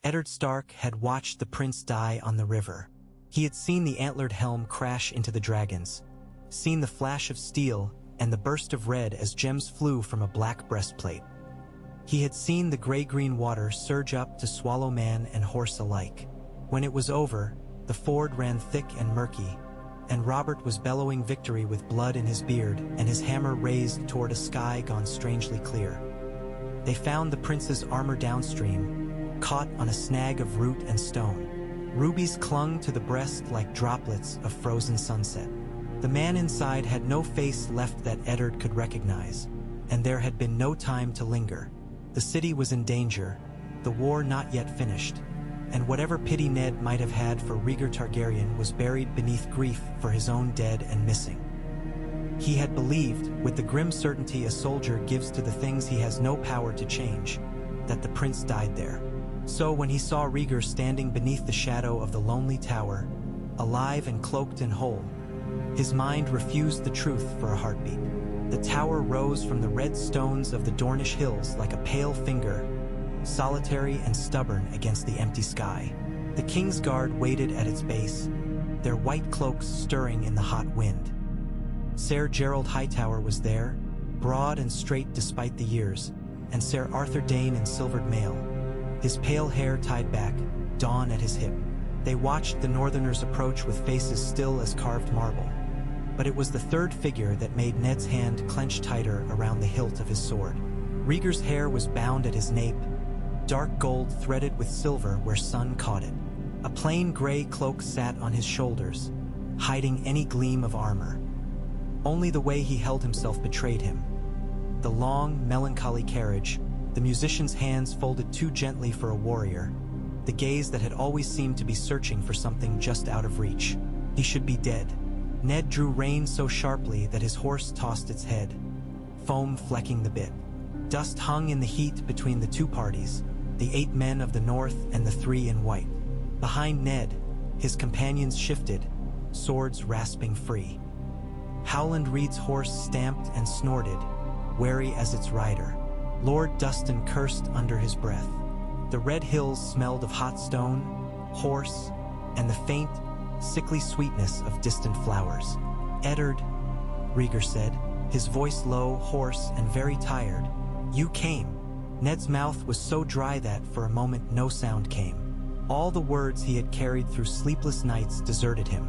Eddard Stark had watched the prince die on the river. He had seen the antlered helm crash into the dragons, seen the flash of steel and the burst of red as gems flew from a black breastplate. He had seen the gray-green water surge up to swallow man and horse alike. When it was over, the ford ran thick and murky, and Robert was bellowing victory with blood in his beard and his hammer raised toward a sky gone strangely clear. They found the prince's armor downstream, caught on a snag of root and stone. Rubies clung to the breast like droplets of frozen sunset. The man inside had no face left that Eddard could recognize, and there had been no time to linger. The city was in danger, the war not yet finished, and whatever pity Ned might have had for Rhaegar Targaryen was buried beneath grief for his own dead and missing. He had believed, with the grim certainty a soldier gives to the things he has no power to change, that the prince died there. So when he saw Rhaegar standing beneath the shadow of the lonely tower, alive and cloaked and whole, his mind refused the truth for a heartbeat. The tower rose from the red stones of the Dornish hills like a pale finger, solitary and stubborn against the empty sky. The King's Guard waited at its base, their white cloaks stirring in the hot wind. Ser Gerald Hightower was there, broad and straight despite the years, and Ser Arthur Dayne in silvered mail, his pale hair tied back, dawn at his hip. They watched the Northerners approach with faces still as carved marble. But it was the third figure that made Ned's hand clench tighter around the hilt of his sword. Rhaegar's hair was bound at his nape, dark gold threaded with silver where sun caught it. A plain gray cloak sat on his shoulders, hiding any gleam of armor. Only the way he held himself betrayed him. The long, melancholy carriage, the musician's hands folded too gently for a warrior, the gaze that had always seemed to be searching for something just out of reach. He should be dead. Ned drew rein so sharply that his horse tossed its head, foam flecking the bit. Dust hung in the heat between the two parties, the 8 men of the north and the 3 in white. Behind Ned, his companions shifted, swords rasping free. Howland Reed's horse stamped and snorted, wary as its rider. Lord Dustin cursed under his breath. The red hills smelled of hot stone, horse, and the faint, sickly sweetness of distant flowers. "Eddard," Rhaegar said, his voice low, hoarse, and very tired. "You came." Ned's mouth was so dry that, for a moment, no sound came. All the words he had carried through sleepless nights deserted him.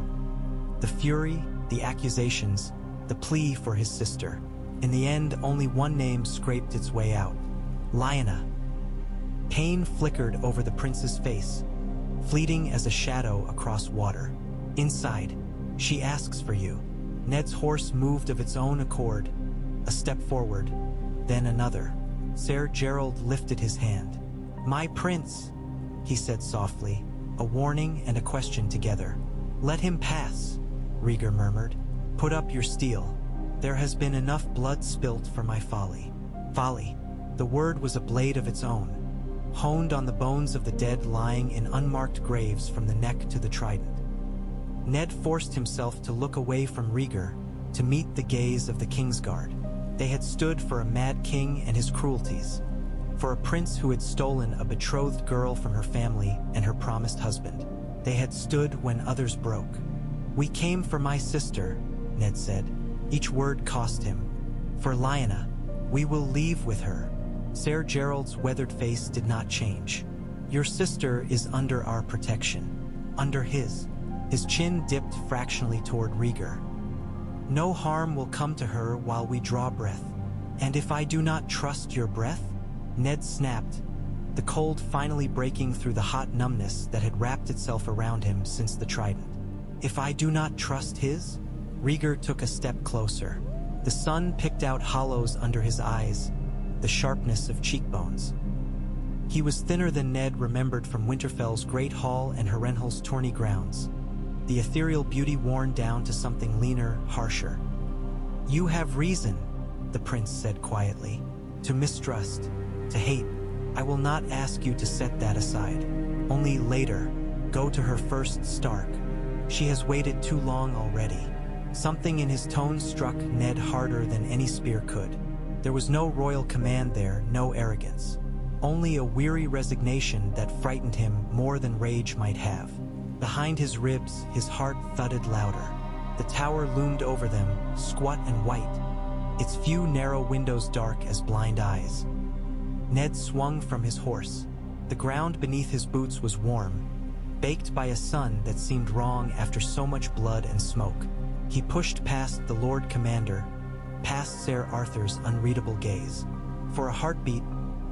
The fury, the accusations, the plea for his sister. In the end, only one name scraped its way out. Lyanna. Pain flickered over the prince's face, fleeting as a shadow across water. "Inside. She asks for you." Ned's horse moved of its own accord, a step forward, then another. Ser Gerald lifted his hand. "My prince," he said softly, a warning and a question together. "Let him pass," Rhaegar murmured. "Put up your steel. There has been enough blood spilt for my folly." Folly. The word was a blade of its own, honed on the bones of the dead lying in unmarked graves from the neck to the trident. Ned forced himself to look away from Rhaegar, to meet the gaze of the Kingsguard. They had stood for a mad king and his cruelties, for a prince who had stolen a betrothed girl from her family and her promised husband. They had stood when others broke. "We came for my sister," Ned said. Each word cost him. "For Lyanna. We will leave with her." Ser Gerald's weathered face did not change. "Your sister is under our protection." Under his. His chin dipped fractionally toward Rhaegar. "No harm will come to her while we draw breath." "And if I do not trust your breath?" Ned snapped, the cold finally breaking through the hot numbness that had wrapped itself around him since the trident. "If I do not trust his?" Rhaegar took a step closer. The sun picked out hollows under his eyes, the sharpness of cheekbones. He was thinner than Ned remembered from Winterfell's Great Hall and Harrenhal's Tourney grounds, the ethereal beauty worn down to something leaner, harsher. "You have reason," the prince said quietly, "to mistrust, to hate. I will not ask you to set that aside. Only later, go to her first, Stark. She has waited too long already." Something in his tone struck Ned harder than any spear could. There was no royal command there, no arrogance. only a weary resignation that frightened him more than rage might have. Behind his ribs, his heart thudded louder. The tower loomed over them, squat and white, its few narrow windows dark as blind eyes. Ned swung from his horse. The ground beneath his boots was warm, baked by a sun that seemed wrong after so much blood and smoke. He pushed past the Lord Commander, past Ser Arthur's unreadable gaze. For a heartbeat,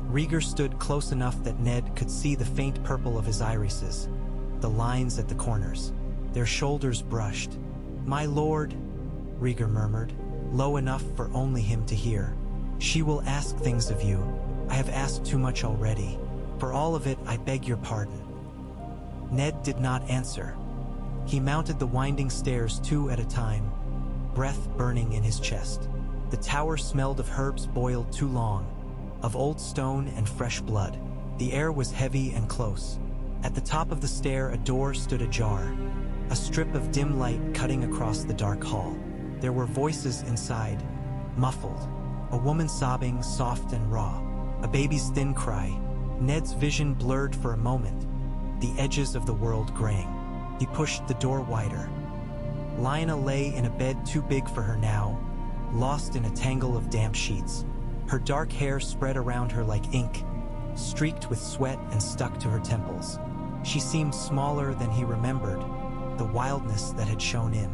Rhaegar stood close enough that Ned could see the faint purple of his irises, the lines at the corners. Their shoulders brushed. "My lord," Rhaegar murmured, low enough for only him to hear. "She will ask things of you. I have asked too much already. For all of it, I beg your pardon." Ned did not answer. He mounted the winding stairs 2 at a time, breath burning in his chest. The tower smelled of herbs boiled too long, of old stone and fresh blood. The air was heavy and close. At the top of the stair, a door stood ajar, a strip of dim light cutting across the dark hall. There were voices inside, muffled, a woman sobbing, soft and raw, a baby's thin cry. Ned's vision blurred for a moment, the edges of the world graying. He pushed the door wider. Lyanna lay in a bed too big for her now, lost in a tangle of damp sheets. Her dark hair spread around her like ink, streaked with sweat and stuck to her temples. She seemed smaller than he remembered, the wildness that had shone in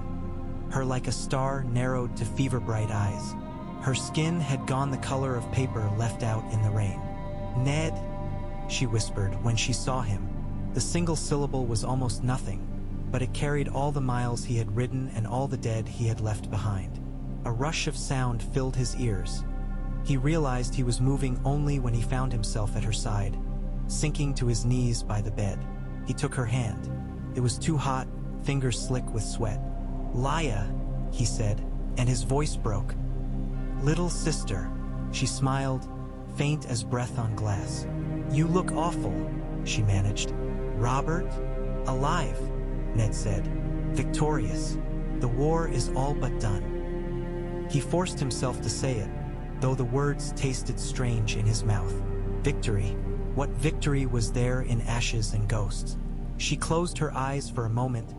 her like a star narrowed to fever-bright eyes. Her skin had gone the color of paper left out in the rain. "Ned," she whispered when she saw him. The single syllable was almost nothing, but it carried all the miles he had ridden and all the dead he had left behind. A rush of sound filled his ears. He realized he was moving only when he found himself at her side, sinking to his knees by the bed. He took her hand. It was too hot, fingers slick with sweat. "Lya," he said, and his voice broke. "Little sister," she smiled, faint as breath on glass. "You look awful," she managed. "Robert?" "Alive," Ned said. "Victorious. The war is all but done." He forced himself to say it, though the words tasted strange in his mouth. Victory. What victory was there in ashes and ghosts? She closed her eyes for a moment,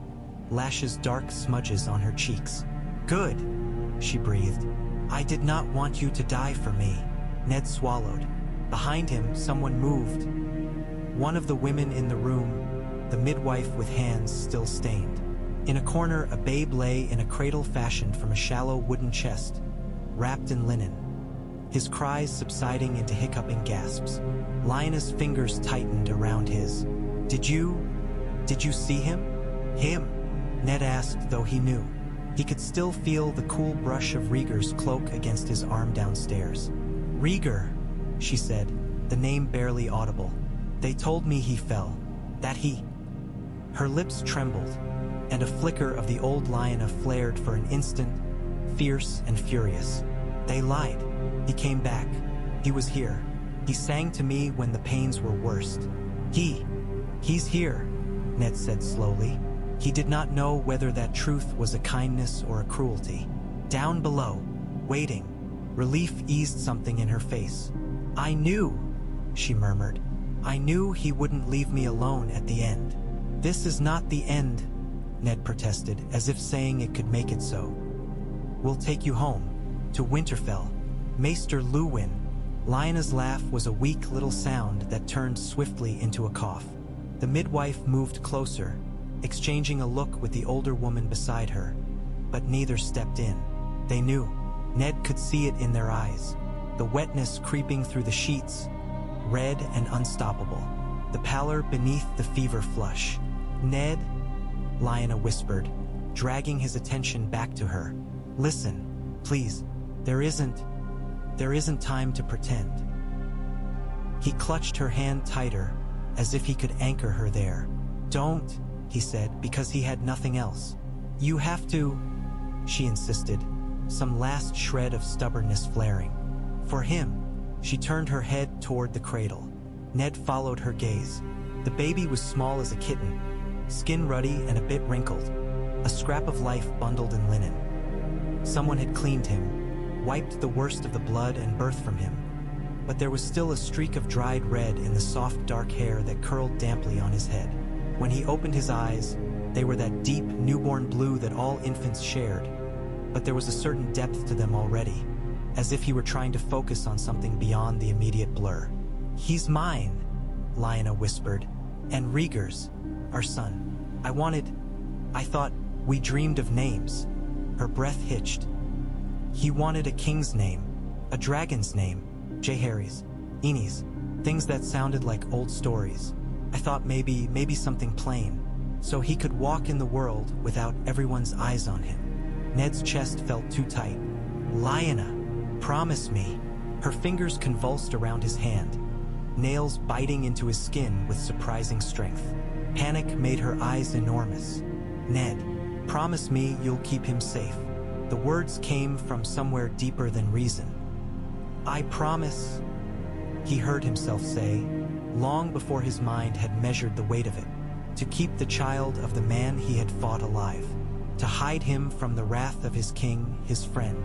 lashes dark smudges on her cheeks. "Good," she breathed. "I did not want you to die for me." Ned swallowed. Behind him, someone moved. One of the women in the room, the midwife with hands still stained. In a corner, a babe lay in a cradle fashioned from a shallow wooden chest, wrapped in linen, his cries subsiding into hiccuping gasps. Lyanna's fingers tightened around his. Did you see him?" "Him?" Ned asked, though he knew. He could still feel the cool brush of Rhaegar's cloak against his arm downstairs. "Rhaegar," she said, the name barely audible. "They told me he fell. That he..." Her lips trembled, and a flicker of the old Lyanna flared for an instant, fierce and furious. "They lied. He came back. He was here. He sang to me when the pains were worst. He's here," Ned said slowly. He did not know whether that truth was a kindness or a cruelty. Down below, waiting, relief eased something in her face. "I knew," she murmured. "I knew he wouldn't leave me alone at the end." "This is not the end," Ned protested, as if saying it could make it so. "We'll take you home, to Winterfell, Maester Luwin." Lyanna's laugh was a weak little sound that turned swiftly into a cough. The midwife moved closer, exchanging a look with the older woman beside her, but neither stepped in. They knew. Ned could see it in their eyes, the wetness creeping through the sheets, red and unstoppable, the pallor beneath the fever flush. "Ned," Lyanna whispered, dragging his attention back to her. "Listen, please, there isn't time to pretend." He clutched her hand tighter, as if he could anchor her there. "Don't," he said, because he had nothing else. "You have to," she insisted, some last shred of stubbornness flaring. "For him." She turned her head toward the cradle. Ned followed her gaze. The baby was small as a kitten, skin ruddy and a bit wrinkled, a scrap of life bundled in linen. Someone had cleaned him, wiped the worst of the blood and birth from him. but there was still a streak of dried red in the soft dark hair that curled damply on his head. When he opened his eyes, they were that deep, newborn blue that all infants shared, but there was a certain depth to them already, as if he were trying to focus on something beyond the immediate blur. "He's mine," Lyanna whispered, "and Rhaegar's, our son. I thought we dreamed of names." Her breath hitched. "He wanted a king's name, a dragon's name, Jaehaerys, Eni's, things that sounded like old stories. I thought maybe something plain, so he could walk in the world without everyone's eyes on him." Ned's chest felt too tight. "Lyanna, promise me." Her fingers convulsed around his hand, nails biting into his skin with surprising strength. Panic made her eyes enormous. "Ned, promise me you'll keep him safe." The words came from somewhere deeper than reason. "I promise," he heard himself say, long before his mind had measured the weight of it, to keep the child of the man he had fought alive, to hide him from the wrath of his king, his friend,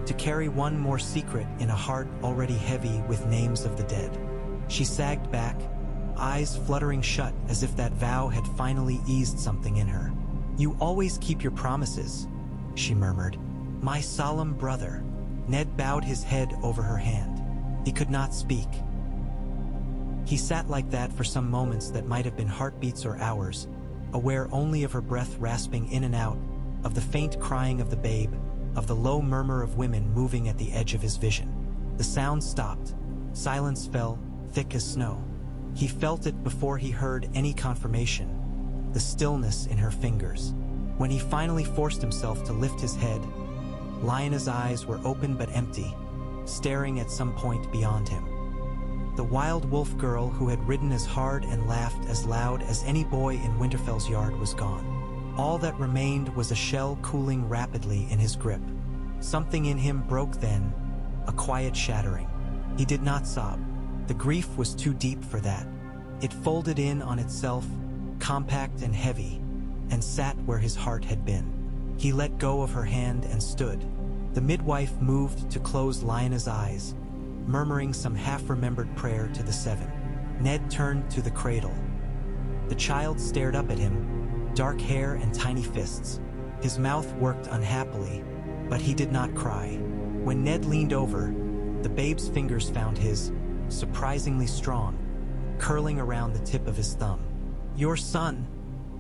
to carry one more secret in a heart already heavy with names of the dead. She sagged back, eyes fluttering shut as if that vow had finally eased something in her. "You always keep your promises," she murmured. "My solemn brother." Ned bowed his head over her hand. He could not speak. He sat like that for some moments that might have been heartbeats or hours, aware only of her breath rasping in and out, of the faint crying of the babe, of the low murmur of women moving at the edge of his vision. The sound stopped. Silence fell, thick as snow. He felt it before he heard any confirmation, the stillness in her fingers. When he finally forced himself to lift his head, Lyanna's eyes were open but empty, staring at some point beyond him. The wild wolf girl who had ridden as hard and laughed as loud as any boy in Winterfell's yard was gone. All that remained was a shell cooling rapidly in his grip. Something in him broke then, a quiet shattering. He did not sob. The grief was too deep for that. It folded in on itself, compact and heavy, and sat where his heart had been. He let go of her hand and stood. The midwife moved to close Lyanna's eyes, murmuring some half-remembered prayer to the seven. Ned turned to the cradle. The child stared up at him, dark hair and tiny fists. His mouth worked unhappily, but he did not cry. When Ned leaned over, the babe's fingers found his, surprisingly strong, curling around the tip of his thumb. "Your son,"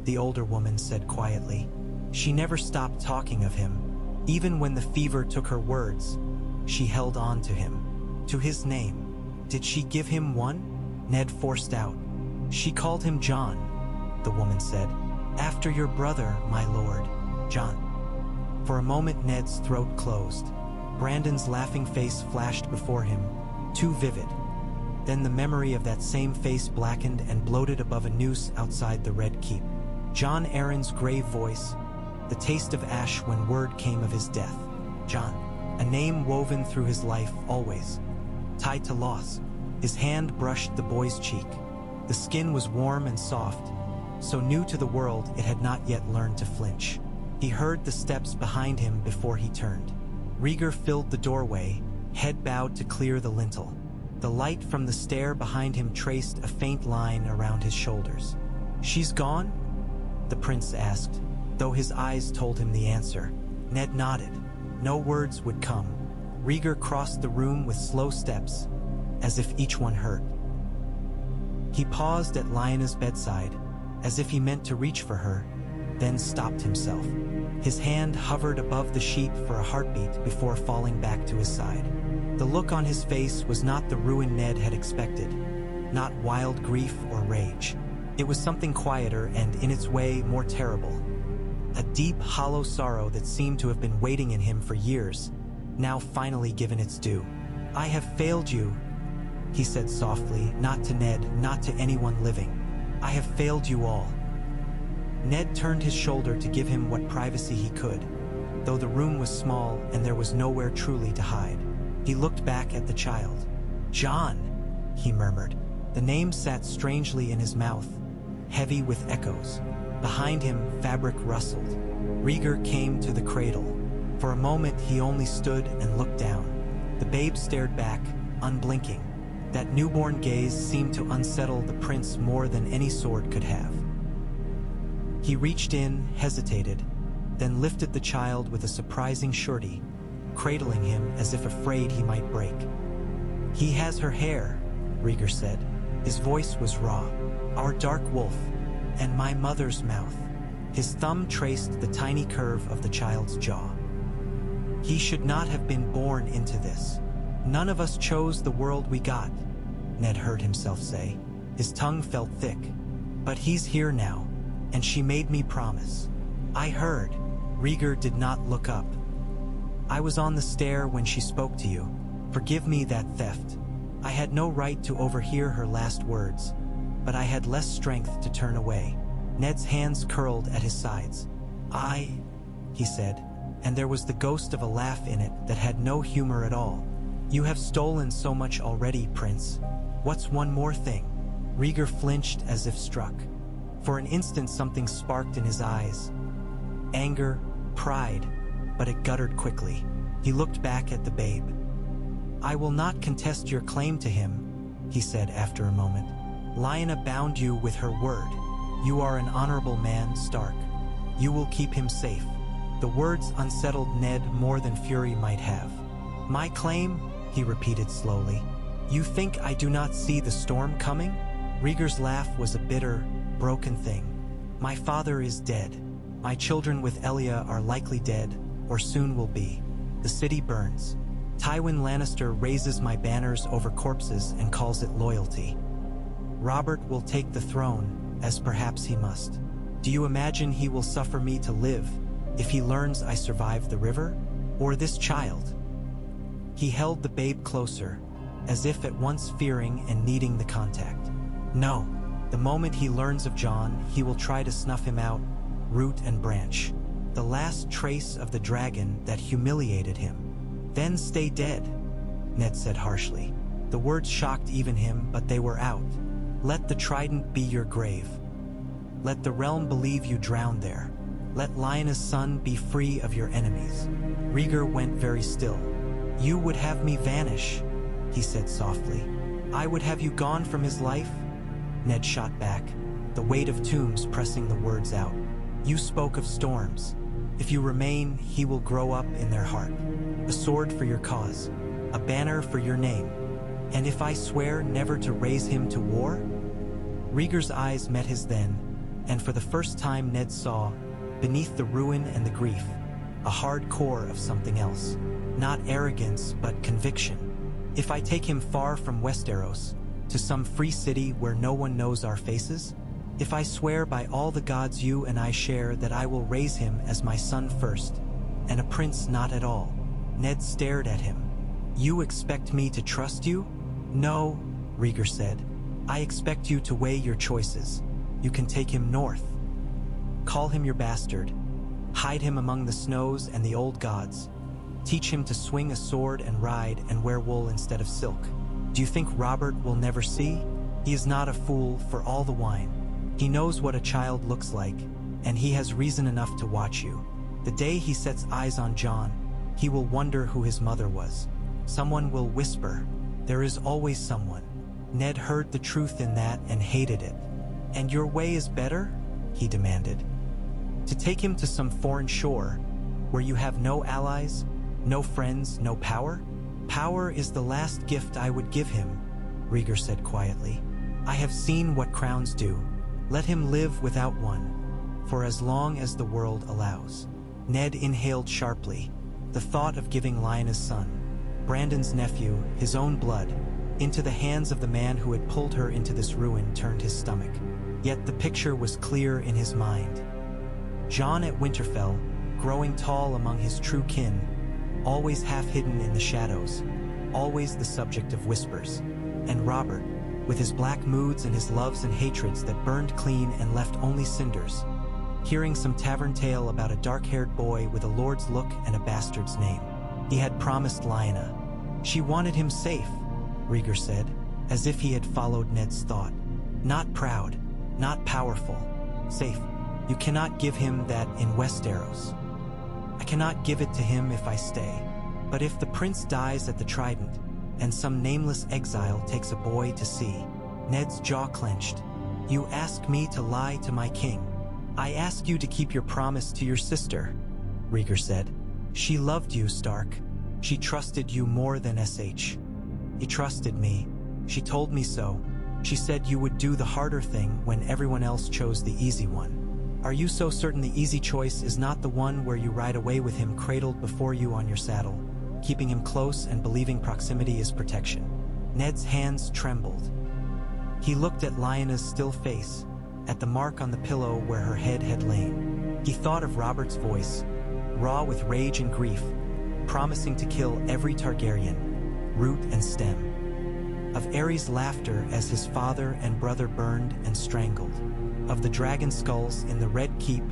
the older woman said quietly. She never stopped talking of him. Even when the fever took her words, she held on to him, to his name. "Did she give him one?" Ned forced out. "She called him John," the woman said. "After your brother, my lord, John." For a moment Ned's throat closed. Brandon's laughing face flashed before him, too vivid. Then the memory of that same face blackened and bloated above a noose outside the Red Keep. Jon Arryn's grave voice, the taste of ash when word came of his death. John, a name woven through his life always, tied to loss. His hand brushed the boy's cheek. The skin was warm and soft, so new to the world it had not yet learned to flinch. He heard the steps behind him before he turned. Rhaegar filled the doorway, head bowed to clear the lintel. The light from the stair behind him traced a faint line around his shoulders. "She's gone?" the prince asked, though his eyes told him the answer. Ned nodded. No words would come. Rhaegar crossed the room with slow steps, as if each one hurt. He paused at Lyanna's bedside, as if he meant to reach for her, then stopped himself. His hand hovered above the sheet for a heartbeat before falling back to his side. The look on his face was not the ruin Ned had expected, not wild grief or rage. It was something quieter and, in its way, more terrible. A deep, hollow sorrow that seemed to have been waiting in him for years, now finally given its due. "I have failed you," he said softly, not to Ned, not to anyone living. "I have failed you all." Ned turned his shoulder to give him what privacy he could, though the room was small and there was nowhere truly to hide. He looked back at the child. "John," he murmured. The name sat strangely in his mouth, heavy with echoes. Behind him, fabric rustled. Rhaegar came to the cradle. For a moment, he only stood and looked down. The babe stared back, unblinking. That newborn gaze seemed to unsettle the prince more than any sword could have. He reached in, hesitated, then lifted the child with a surprising surety, cradling him as if afraid he might break. "He has her hair," Rhaegar said. His voice was raw. "Our dark wolf, and my mother's mouth." His thumb traced the tiny curve of the child's jaw. "He should not have been born into this. None of us chose the world we got," Ned heard himself say. His tongue felt thick. "But he's here now, and she made me promise." "I heard." Rhaegar did not look up. "I was on the stair when she spoke to you. Forgive me that theft. I had no right to overhear her last words, but I had less strength to turn away." Ned's hands curled at his sides. He said, and there was the ghost of a laugh in it that had no humor at all. "You have stolen so much already, Prince. What's one more thing?" Rhaegar flinched as if struck. For an instant something sparked in his eyes. Anger, pride, but it guttered quickly. He looked back at the babe. "I will not contest your claim to him," he said after a moment. "Lyanna bound you with her word. You are an honorable man, Stark. You will keep him safe." The words unsettled Ned more than fury might have. "My claim?" he repeated slowly. "You think I do not see the storm coming?" Rhaegar's laugh was a bitter, broken thing. "My father is dead. My children with Elia are likely dead, or soon will be. The city burns. Tywin Lannister raises my banners over corpses and calls it loyalty. Robert will take the throne, as perhaps he must. Do you imagine he will suffer me to live if he learns I survived the river? Or this child?" He held the babe closer, as if at once fearing and needing the contact. "No. The moment he learns of Jon, he will try to snuff him out, root and branch. The last trace of the dragon that humiliated him. Then stay dead," Ned said harshly. The words shocked even him, but they were out. "Let the Trident be your grave. Let the realm believe you drowned there. Let Lyanna's son be free of your enemies." Rhaegar went very still. "You would have me vanish," he said softly. "I would have you gone from his life?" Ned shot back, the weight of tombs pressing the words out. "You spoke of storms. If you remain, he will grow up in their heart. A sword for your cause, a banner for your name. And if I swear never to raise him to war?" Rhaegar's eyes met his then, and for the first time Ned saw, beneath the ruin and the grief, a hard core of something else. Not arrogance, but conviction. "If I take him far from Westeros, to some free city where no one knows our faces? If I swear by all the gods you and I share that I will raise him as my son first, and a prince not at all?" Ned stared at him. "You expect me to trust you?" "No," Rhaegar said. "I expect you to weigh your choices. You can take him north. Call him your bastard. Hide him among the snows and the old gods. Teach him to swing a sword and ride and wear wool instead of silk. Do you think Robert will never see? He is not a fool for all the wine. He knows what a child looks like, and he has reason enough to watch you. The day he sets eyes on Jon, he will wonder who his mother was. Someone will whisper, 'There is always someone.'" Ned heard the truth in that and hated it. "And your way is better?" he demanded. "To take him to some foreign shore, where you have no allies, no friends, no power? Power is the last gift I would give him," Rhaegar said quietly. "I have seen what crowns do. Let him live without one, for as long as the world allows." Ned inhaled sharply. The thought of giving Lyanna's son, Brandon's nephew, his own blood, into the hands of the man who had pulled her into this ruin turned his stomach. Yet the picture was clear in his mind. Jon at Winterfell, growing tall among his true kin, always half hidden in the shadows, always the subject of whispers. And Robert, with his black moods and his loves and hatreds that burned clean and left only cinders, hearing some tavern tale about a dark-haired boy with a lord's look and a bastard's name. He had promised Lyanna. She wanted him safe, Rhaegar said, as if he had followed Ned's thought. Not proud, not powerful, safe. You cannot give him that in Westeros. I cannot give it to him if I stay. But if the prince dies at the Trident, and some nameless exile takes a boy to sea. Ned's jaw clenched. You ask me to lie to my king. I ask you to keep your promise to your sister, Rhaegar said. She loved you, Stark. She trusted you more than SH. He trusted me. She told me so. She said you would do the harder thing when everyone else chose the easy one. Are you so certain the easy choice is not the one where you ride away with him cradled before you on your saddle, keeping him close and believing proximity is protection? Ned's hands trembled. He looked at Lyanna's still face, at the mark on the pillow where her head had lain. He thought of Robert's voice, raw with rage and grief, promising to kill every Targaryen, root and stem. Of Aerys' laughter as his father and brother burned and strangled. Of the dragon skulls in the Red Keep,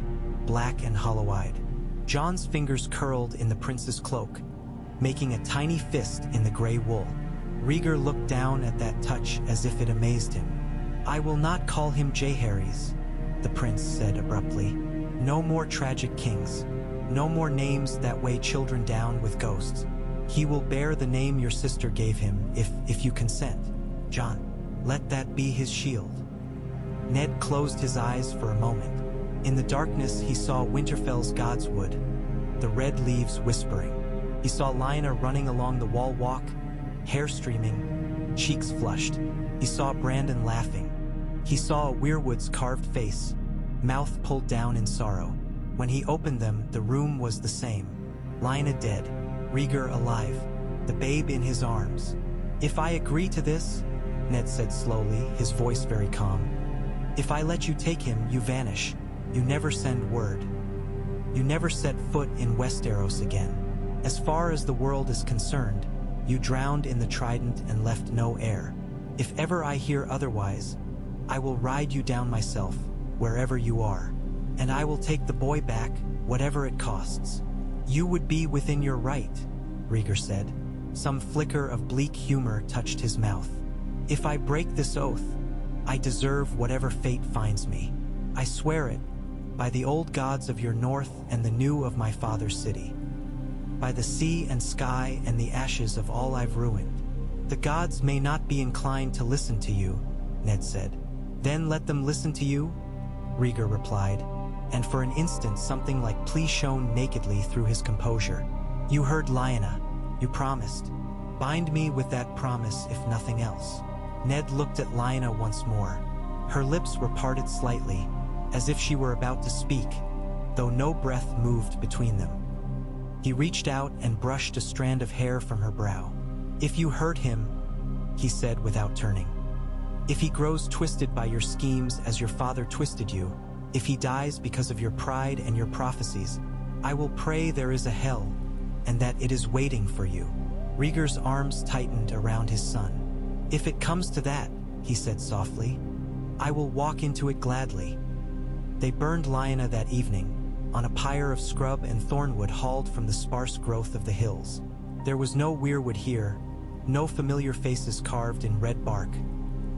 black and hollow-eyed. Jon's fingers curled in the prince's cloak, making a tiny fist in the gray wool. Rhaegar looked down at that touch as if it amazed him. I will not call him Jaehaerys, the prince said abruptly. No more tragic kings. No more names that weigh children down with ghosts. He will bear the name your sister gave him if you consent. Jon, let that be his shield. Ned closed his eyes for a moment. In the darkness, he saw Winterfell's godswood, the red leaves whispering. He saw Lyanna running along the wall walk, hair streaming, cheeks flushed. He saw Brandon laughing. He saw Weirwood's carved face, mouth pulled down in sorrow. When he opened them, the room was the same. Lyanna dead, Rhaegar alive, the babe in his arms. If I agree to this, Ned said slowly, his voice very calm. If I let you take him, you vanish. You never send word. You never set foot in Westeros again. As far as the world is concerned, you drowned in the Trident and left no heir. If ever I hear otherwise, I will ride you down myself, wherever you are. And I will take the boy back, whatever it costs. You would be within your right, Rhaegar said. Some flicker of bleak humor touched his mouth. If I break this oath, I deserve whatever fate finds me. I swear it, by the old gods of your north and the new of my father's city. By the sea and sky and the ashes of all I've ruined. The gods may not be inclined to listen to you, Ned said. Then let them listen to you, Rhaegar replied, and for an instant something like plea shone nakedly through his composure. You heard Lyanna. You promised. Bind me with that promise if nothing else. Ned looked at Lyanna once more. Her lips were parted slightly, as if she were about to speak, though no breath moved between them. He reached out and brushed a strand of hair from her brow. If you hurt him, he said without turning. If he grows twisted by your schemes as your father twisted you, if he dies because of your pride and your prophecies, I will pray there is a hell, and that it is waiting for you. Rhaegar's arms tightened around his son. If it comes to that, he said softly, I will walk into it gladly. They burned Lyanna that evening, on a pyre of scrub and thornwood hauled from the sparse growth of the hills. There was no weirwood here, no familiar faces carved in red bark,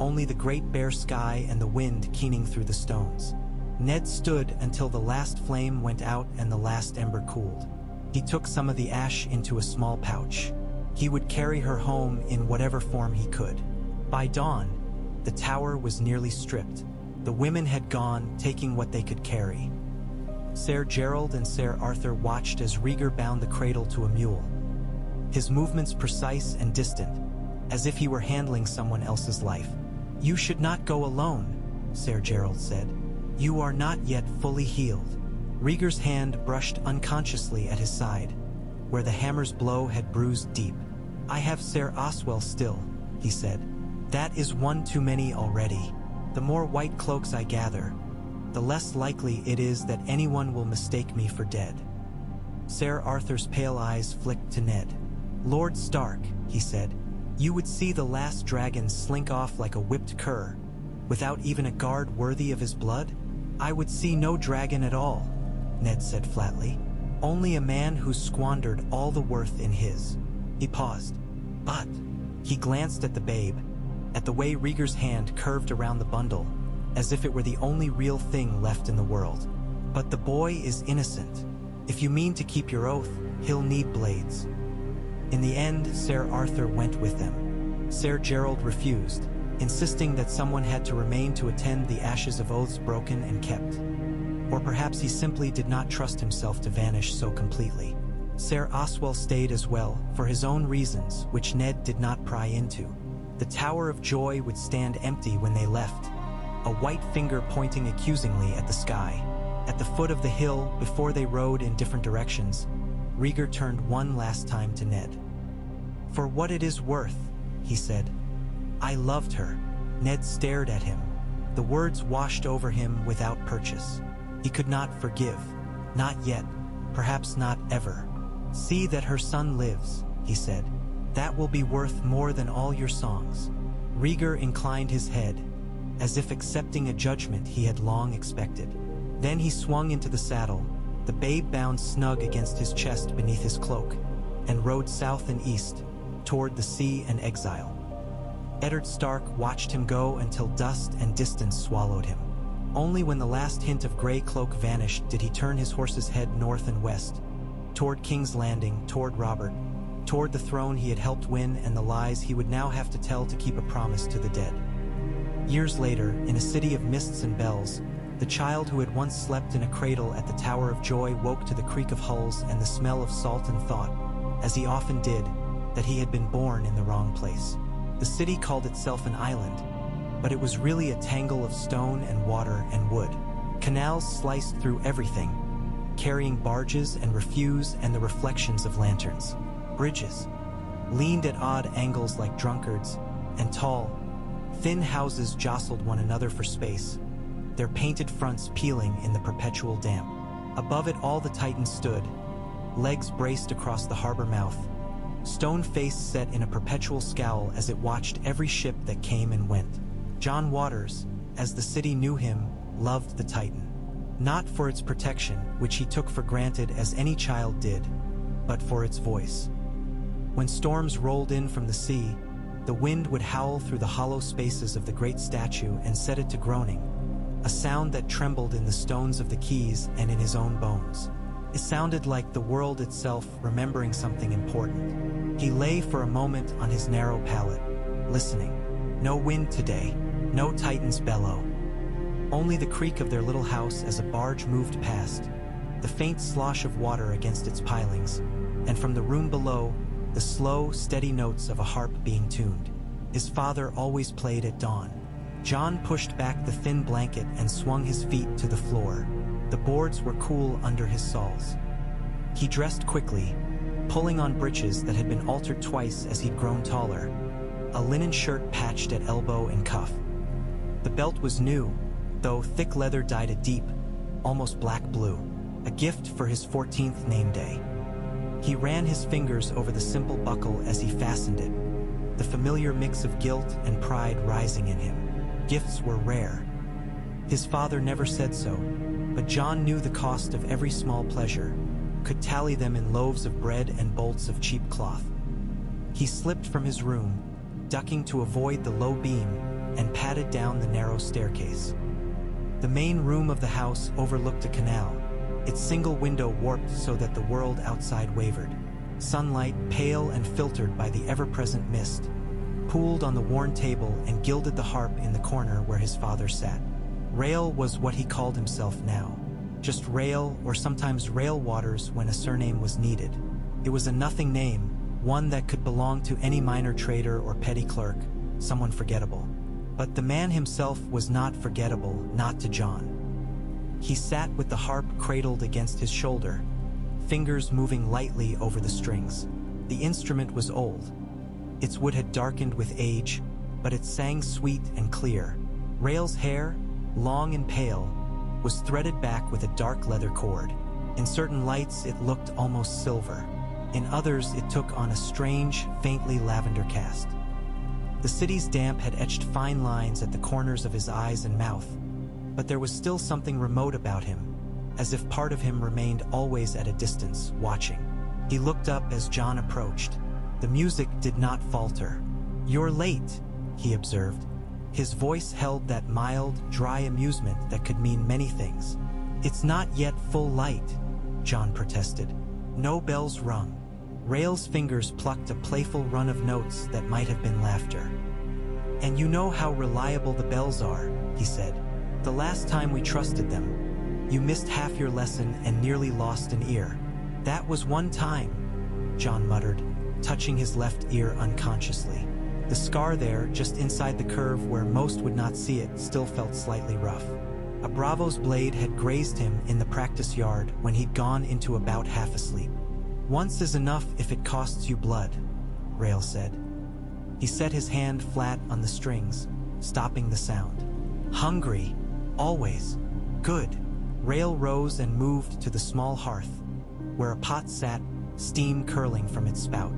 only the great bare sky and the wind keening through the stones. Ned stood until the last flame went out and the last ember cooled. He took some of the ash into a small pouch. He would carry her home in whatever form he could. By dawn, the tower was nearly stripped. The women had gone, taking what they could carry. Ser Gerald and Ser Arthur watched as Rhaegar bound the cradle to a mule, his movements precise and distant, as if he were handling someone else's life. You should not go alone, Ser Gerald said. You are not yet fully healed. Rhaegar's hand brushed unconsciously at his side, where the hammer's blow had bruised deep. I have Ser Oswell still, he said. That is one too many already. The more white cloaks I gather, the less likely it is that anyone will mistake me for dead. Ser Arthur's pale eyes flicked to Ned. Lord Stark, he said, you would see the last dragon slink off like a whipped cur, without even a guard worthy of his blood? I would see no dragon at all, Ned said flatly. Only a man who squandered all the worth in his. He paused. But he glanced at the babe, at the way Rhaegar's hand curved around the bundle, as if it were the only real thing left in the world. But the boy is innocent. If you mean to keep your oath, he'll need blades. In the end, Ser Arthur went with them. Ser Gerald refused, insisting that someone had to remain to attend the ashes of oaths broken and kept. Or perhaps he simply did not trust himself to vanish so completely. Ser Oswell stayed as well, for his own reasons, which Ned did not pry into. The Tower of Joy would stand empty when they left, a white finger pointing accusingly at the sky. At the foot of the hill, before they rode in different directions, Rhaegar turned one last time to Ned. "For what it is worth," he said, "I loved her." Ned stared at him. The words washed over him without purchase. He could not forgive. Not yet. Perhaps not ever. "See that her son lives," he said. "That will be worth more than all your songs." Rhaegar inclined his head, as if accepting a judgment he had long expected. Then he swung into the saddle, the babe bound snug against his chest beneath his cloak, and rode south and east, toward the sea and Exile. Eddard Stark watched him go until dust and distance swallowed him. Only when the last hint of gray cloak vanished did he turn his horse's head north and west, toward King's Landing, toward Robert, toward the throne he had helped win and the lies he would now have to tell to keep a promise to the dead. Years later, in a city of mists and bells, the child who had once slept in a cradle at the Tower of Joy woke to the creak of hulls and the smell of salt and thought, as he often did, that he had been born in the wrong place. The city called itself an island, but it was really a tangle of stone and water and wood. Canals sliced through everything, carrying barges and refuse and the reflections of lanterns. Bridges leaned at odd angles like drunkards, and tall, thin houses jostled one another for space, their painted fronts peeling in the perpetual damp. Above it all the Titan stood, legs braced across the harbor mouth, stone face set in a perpetual scowl as it watched every ship that came and went. John Waters, as the city knew him, loved the Titan. Not for its protection, which he took for granted as any child did, but for its voice. When storms rolled in from the sea, the wind would howl through the hollow spaces of the great statue and set it to groaning, a sound that trembled in the stones of the keys and in his own bones. It sounded like the world itself remembering something important. He lay for a moment on his narrow pallet, listening. No wind today, no Titan's bellow. Only the creak of their little house as a barge moved past, the faint slosh of water against its pilings, and from the room below, the slow, steady notes of a harp being tuned. His father always played at dawn. John pushed back the thin blanket and swung his feet to the floor. The boards were cool under his soles. He dressed quickly, pulling on breeches that had been altered twice as he'd grown taller, a linen shirt patched at elbow and cuff. The belt was new, though thick leather dyed a deep, almost black blue, a gift for his 14th name day. He ran his fingers over the simple buckle as he fastened it, the familiar mix of guilt and pride rising in him. Gifts were rare. His father never said so, but John knew the cost of every small pleasure, could tally them in loaves of bread and bolts of cheap cloth. He slipped from his room, ducking to avoid the low beam, and padded down the narrow staircase. The main room of the house overlooked a canal, its single window warped so that the world outside wavered. Sunlight, pale and filtered by the ever-present mist, pooled on the worn table and gilded the harp in the corner where his father sat. Rail was what he called himself now. Just Rail, or sometimes Rail Waters when a surname was needed. It was a nothing name, one that could belong to any minor trader or petty clerk, someone forgettable. But the man himself was not forgettable, not to John. He sat with the harp cradled against his shoulder, fingers moving lightly over the strings. The instrument was old. Its wood had darkened with age, but it sang sweet and clear. Rail's hair, long and pale, was threaded back with a dark leather cord. In certain lights it looked almost silver. In others it took on a strange, faintly lavender cast. The city's damp had etched fine lines at the corners of his eyes and mouth, but there was still something remote about him, as if part of him remained always at a distance, watching. He looked up as John approached. The music did not falter. "You're late," he observed. His voice held that mild, dry amusement that could mean many things. "It's not yet full light," John protested. "No bells rung." Rael's fingers plucked a playful run of notes that might have been laughter. "And you know how reliable the bells are," he said. "The last time we trusted them, you missed half your lesson and nearly lost an ear." "That was one time," Jon muttered, touching his left ear unconsciously. The scar there, just inside the curve where most would not see it, still felt slightly rough. A bravo's blade had grazed him in the practice yard when he'd gone into a bout half asleep. "Once is enough if it costs you blood," Rael said. He set his hand flat on the strings, stopping the sound. "Hungry, always. Good." Rael rose and moved to the small hearth, where a pot sat, steam curling from its spout.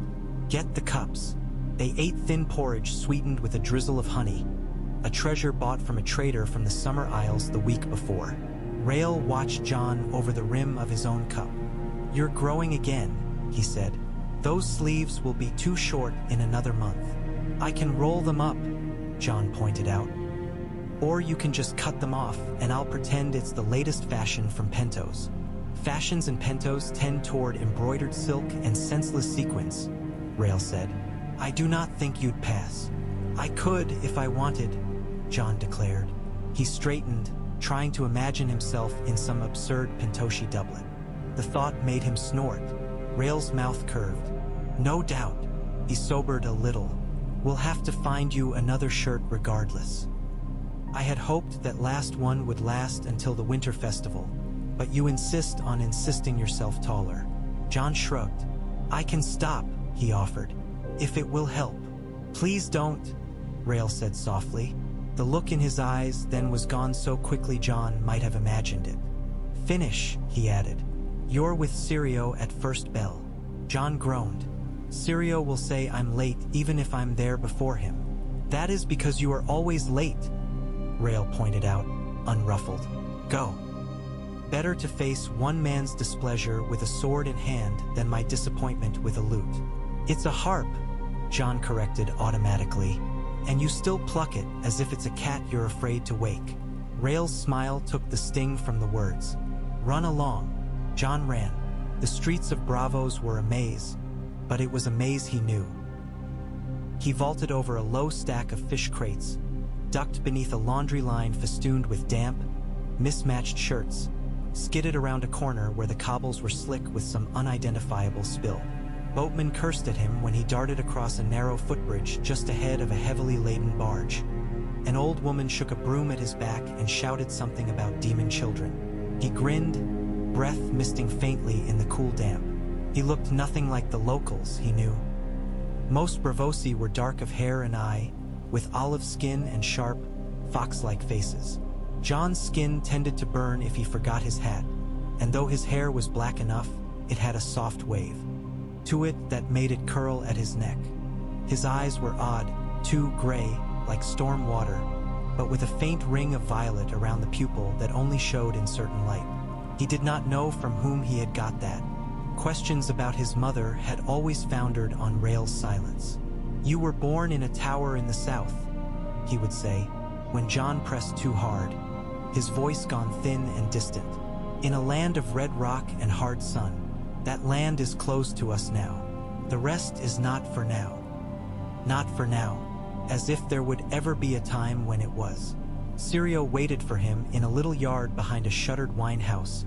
"Get the cups." They ate thin porridge sweetened with a drizzle of honey, a treasure bought from a trader from the summer isles the week before. Rael watched Jon over the rim of his own cup. "You're growing again," he said. "Those sleeves will be too short in another month." "I can roll them up," Jon pointed out. "Or you can just cut them off, and I'll pretend it's the latest fashion from Pentos." "Fashions in Pentos tend toward embroidered silk and senseless sequins," Rael said. "I do not think you'd pass." "I could if I wanted," Jon declared. He straightened, trying to imagine himself in some absurd Pentoshi doublet. The thought made him snort. Rael's mouth curved. "No doubt." He sobered a little. "We'll have to find you another shirt regardless. I had hoped that last one would last until the winter festival, but you insist on insisting yourself taller." Jon shrugged. "I can stop," he offered, "if it will help." "Please don't," Rael said softly. The look in his eyes then was gone so quickly Jon might have imagined it. "Finish," he added. "You're with Syrio at first bell." Jon groaned. "Syrio will say I'm late even if I'm there before him." "That is because you are always late," Rael pointed out, unruffled. "Go. Better to face one man's displeasure with a sword in hand than my disappointment with a lute." "It's a harp," Jon corrected automatically, "and you still pluck it as if it's a cat you're afraid to wake." Rael's smile took the sting from the words. "Run along." Jon ran. The streets of Bravos were a maze, but it was a maze he knew. He vaulted over a low stack of fish crates, ducked beneath a laundry line festooned with damp, mismatched shirts, skidded around a corner where the cobbles were slick with some unidentifiable spill. Boatmen cursed at him when he darted across a narrow footbridge just ahead of a heavily laden barge. An old woman shook a broom at his back and shouted something about demon children. He grinned, breath misting faintly in the cool damp. He looked nothing like the locals, he knew. Most Bravosi were dark of hair and eye, with olive skin and sharp, fox-like faces. Jon's skin tended to burn if he forgot his hat, and though his hair was black enough, it had a soft wave to it that made it curl at his neck. His eyes were odd, too gray, like storm water, but with a faint ring of violet around the pupil that only showed in certain light. He did not know from whom he had got that. Questions about his mother had always foundered on Rael's silence. "You were born in a tower in the south," he would say, when Jon pressed too hard, his voice gone thin and distant. "In a land of red rock and hard sun. That land is closed to us now. The rest is not for now." Not for now, as if there would ever be a time when it was. Syrio waited for him in a little yard behind a shuttered wine house,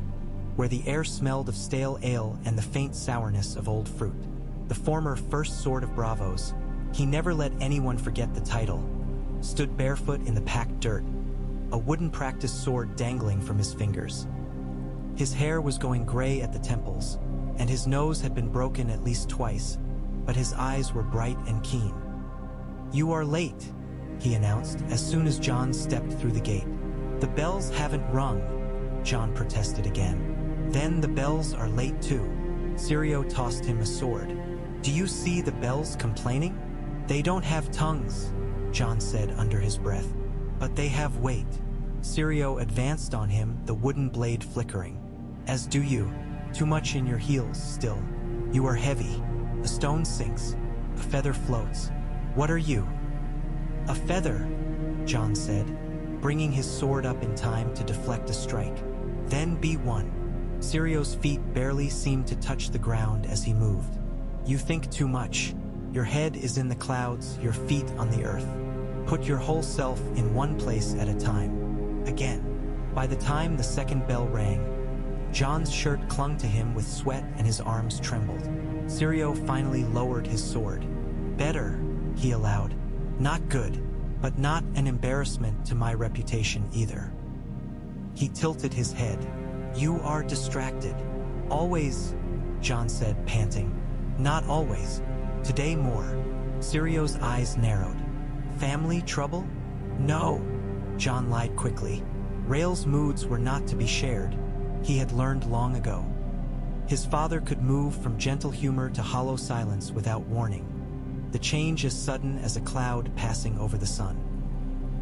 where the air smelled of stale ale and the faint sourness of old fruit. The former first sword of Bravos, he never let anyone forget the title, stood barefoot in the packed dirt, a wooden practice sword dangling from his fingers. His hair was going gray at the temples, and his nose had been broken at least twice, but his eyes were bright and keen. "You are late," he announced as soon as Jon stepped through the gate. "The bells haven't rung," Jon protested again. "Then the bells are late too." Syrio tossed him a sword. "Do you see the bells complaining? They don't have tongues," Jon said under his breath. "But they have weight." Syrio advanced on him, the wooden blade flickering. "As do you. Too much in your heels still. You are heavy. A stone sinks. A feather floats. What are you?" "A feather," Jon said, bringing his sword up in time to deflect a strike. "Then be one." Syrio's feet barely seemed to touch the ground as he moved. You think too much. Your head is in the clouds, your feet on the earth. Put your whole self in one place at a time. Again. By the time the second bell rang, Jon's shirt clung to him with sweat and his arms trembled. Syrio finally lowered his sword. Better, he allowed. Not good, but not an embarrassment to my reputation either. He tilted his head. You are distracted. Always, Jon said, panting. Not always. Today more. Sirio's eyes narrowed. Family trouble? No, Jon lied quickly. Rhaegar's moods were not to be shared. He had learned long ago. His father could move from gentle humor to hollow silence without warning. The change as sudden as a cloud passing over the sun.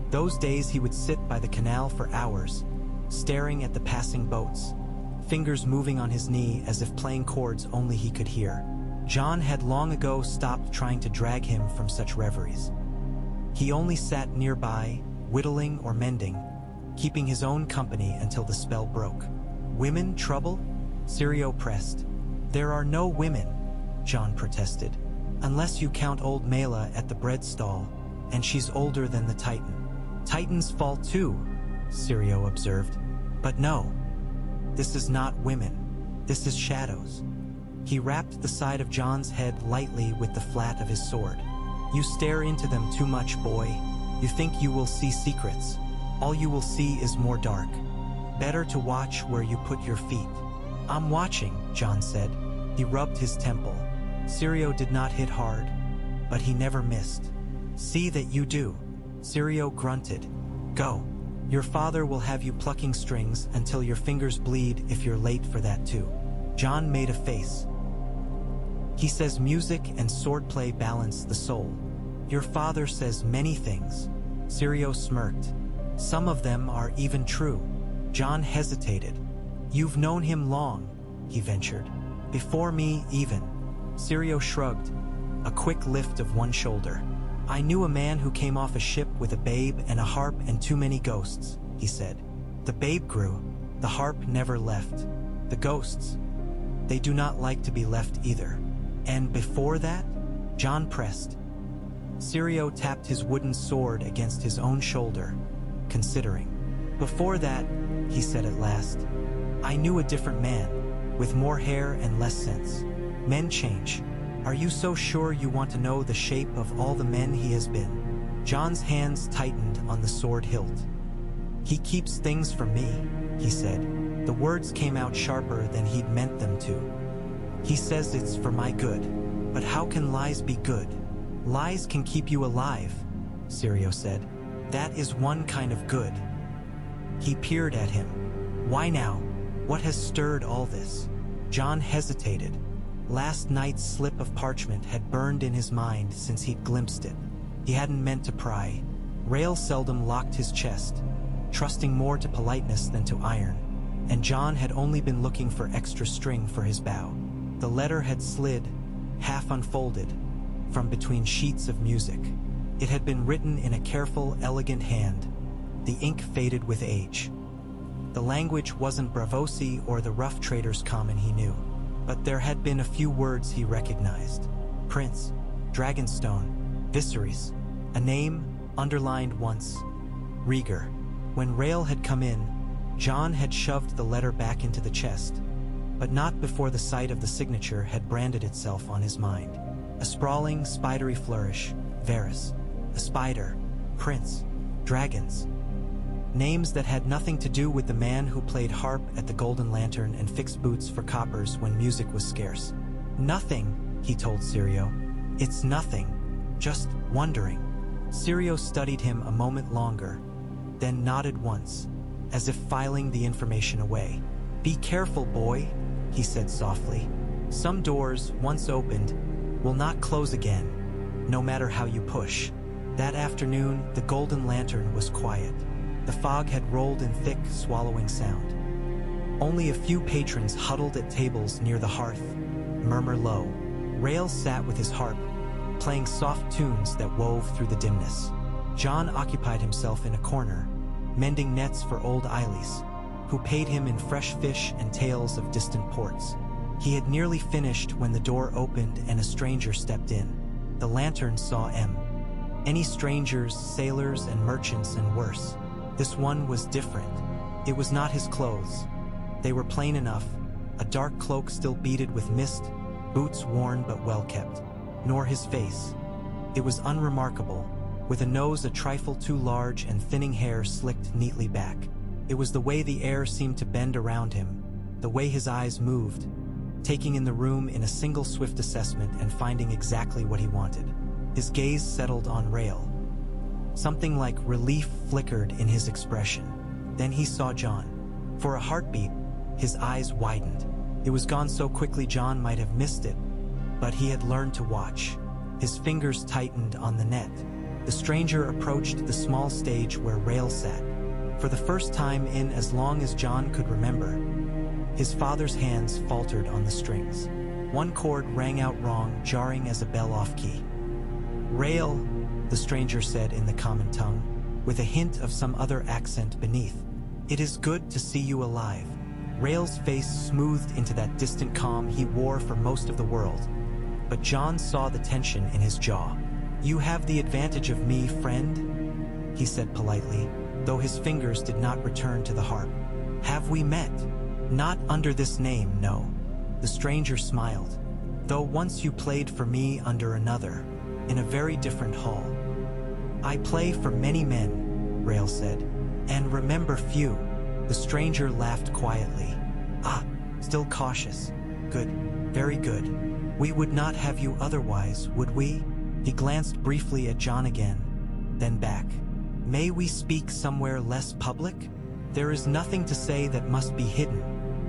Those days he would sit by the canal for hours, staring at the passing boats, fingers moving on his knee as if playing chords only he could hear. Jon had long ago stopped trying to drag him from such reveries. He only sat nearby, whittling or mending, keeping his own company until the spell broke. Women trouble? Syrio pressed. There are no women, Jon protested, unless you count old Mela at the bread stall, and she's older than the Titan. Titans fall too, Syrio observed. But no, this is not women. This is shadows. He rapped the side of Jon's head lightly with the flat of his sword. You stare into them too much, boy. You think you will see secrets. All you will see is more dark. Better to watch where you put your feet. I'm watching, Jon said. He rubbed his temple. Syrio did not hit hard, but he never missed. See that you do. Syrio grunted. Go. Your father will have you plucking strings until your fingers bleed if you're late for that too. Jon made a face. He says music and swordplay balance the soul. Your father says many things. Syrio smirked. Some of them are even true. Jon hesitated. You've known him long, he ventured. Before me, even. Syrio shrugged, a quick lift of one shoulder. I knew a man who came off a ship with a babe and a harp and too many ghosts, he said. The babe grew. The harp never left. The ghosts, they do not like to be left either. And before that? Jon pressed. Syrio tapped his wooden sword against his own shoulder, considering. Before that, he said at last, I knew a different man, with more hair and less sense. Men change. Are you so sure you want to know the shape of all the men he has been? Jon's hands tightened on the sword hilt. He keeps things from me, he said. The words came out sharper than he'd meant them to. He says it's for my good. But how can lies be good? Lies can keep you alive, Syrio said. That is one kind of good. He peered at him. Why now? What has stirred all this? Jon hesitated. Last night's slip of parchment had burned in his mind since he'd glimpsed it. He hadn't meant to pry. Rhaegar seldom locked his chest, trusting more to politeness than to iron, and Jon had only been looking for extra string for his bow. The letter had slid, half unfolded, from between sheets of music. It had been written in a careful, elegant hand. The ink faded with age. The language wasn't Braavosi or the rough trader's common he knew, but there had been a few words he recognized. Prince, Dragonstone, Viserys, a name underlined once, Rhaegar. When Rhaegar had come in, Jon had shoved the letter back into the chest, but not before the sight of the signature had branded itself on his mind. A sprawling, spidery flourish, Varys, a spider, Prince, dragons. Names that had nothing to do with the man who played harp at the Golden Lantern and fixed boots for coppers when music was scarce. Nothing, he told Syrio. It's nothing. Just wondering. Syrio studied him a moment longer, then nodded once, as if filing the information away. Be careful, boy, he said softly. Some doors, once opened, will not close again, no matter how you push. That afternoon, the Golden Lantern was quiet. The fog had rolled in thick, swallowing sound. Only a few patrons huddled at tables near the hearth, murmur low. Rhaegar sat with his harp, playing soft tunes that wove through the dimness. Jon occupied himself in a corner, mending nets for old Eilis, who paid him in fresh fish and tales of distant ports. He had nearly finished when the door opened and a stranger stepped in. The lantern saw any strangers, sailors, and merchants, and worse. This one was different. It was not his clothes. They were plain enough, a dark cloak still beaded with mist, boots worn but well kept. Nor his face. It was unremarkable, with a nose a trifle too large and thinning hair slicked neatly back. It was the way the air seemed to bend around him, the way his eyes moved, taking in the room in a single swift assessment and finding exactly what he wanted. His gaze settled on Rhaegar. Something like relief flickered in his expression. Then he saw Jon. For a heartbeat, his eyes widened. It was gone so quickly Jon might have missed it, but he had learned to watch. His fingers tightened on the net. The stranger approached the small stage where Rhaegar sat. For the first time in as long as Jon could remember, his father's hands faltered on the strings. One chord rang out wrong, jarring as a bell off key. Rhaegar, the stranger said in the common tongue, with a hint of some other accent beneath. It is good to see you alive. Rhaegar's face smoothed into that distant calm he wore for most of the world. But Jon saw the tension in his jaw. You have the advantage of me, friend, he said politely, though his fingers did not return to the harp. Have we met? Not under this name, no. The stranger smiled. Though once you played for me under another, in a very different hall. I play for many men, Rhaegar said, and remember few. The stranger laughed quietly. Ah, still cautious. Good, very good. We would not have you otherwise, would we? He glanced briefly at Jon again, then back. May we speak somewhere less public? There is nothing to say that must be hidden,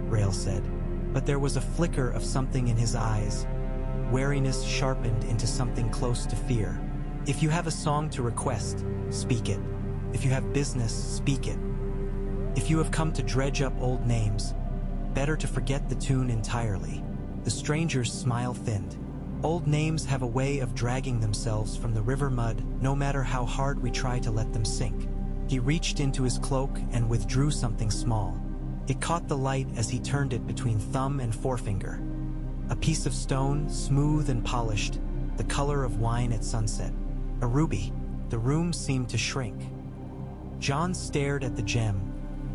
Rhaegar said, but there was a flicker of something in his eyes. Wariness sharpened into something close to fear. If you have a song to request, speak it. If you have business, speak it. If you have come to dredge up old names, better to forget the tune entirely. The stranger's smile thinned. Old names have a way of dragging themselves from the river mud, no matter how hard we try to let them sink. He reached into his cloak and withdrew something small. It caught the light as he turned it between thumb and forefinger. A piece of stone, smooth and polished, the color of wine at sunset. A ruby. The room seemed to shrink. Jon stared at the gem,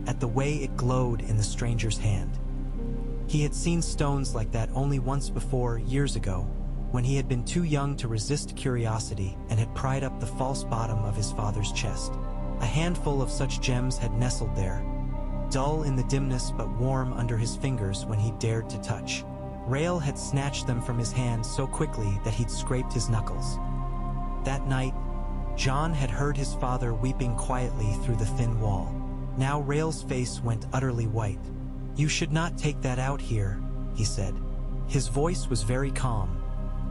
at the way it glowed in the stranger's hand. He had seen stones like that only once before, years ago, when he had been too young to resist curiosity and had pried up the false bottom of his father's chest. A handful of such gems had nestled there, dull in the dimness but warm under his fingers when he dared to touch. Rhaegar had snatched them from his hand so quickly that he'd scraped his knuckles. That night, Jon had heard his father weeping quietly through the thin wall. Now Rhaegar's face went utterly white. You should not take that out here, he said. His voice was very calm,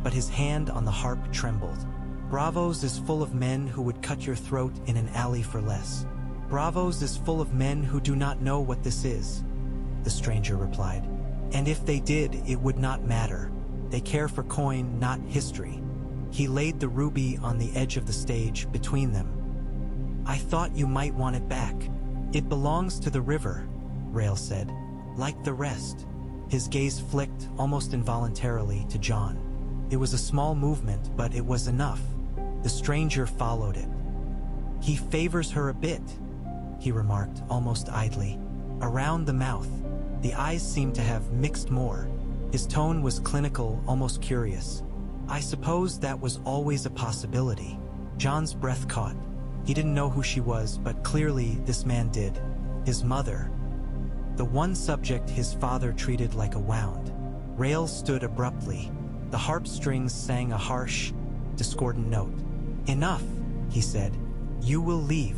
but his hand on the harp trembled. Braavos is full of men who would cut your throat in an alley for less. Braavos is full of men who do not know what this is, the stranger replied. And if they did, it would not matter. They care for coin, not history. He laid the ruby on the edge of the stage between them. I thought you might want it back. It belongs to the river, Rhaegar said, like the rest. His gaze flicked, almost involuntarily, to Jon. It was a small movement, but it was enough. The stranger followed it. He favors her a bit, he remarked, almost idly. Around the mouth. The eyes seemed to have mixed more. His tone was clinical, almost curious. I suppose that was always a possibility. Jon's breath caught. He didn't know who she was, but clearly this man did. His mother. The one subject his father treated like a wound. Rhaegar stood abruptly. The harp strings sang a harsh, discordant note. Enough, he said. You will leave.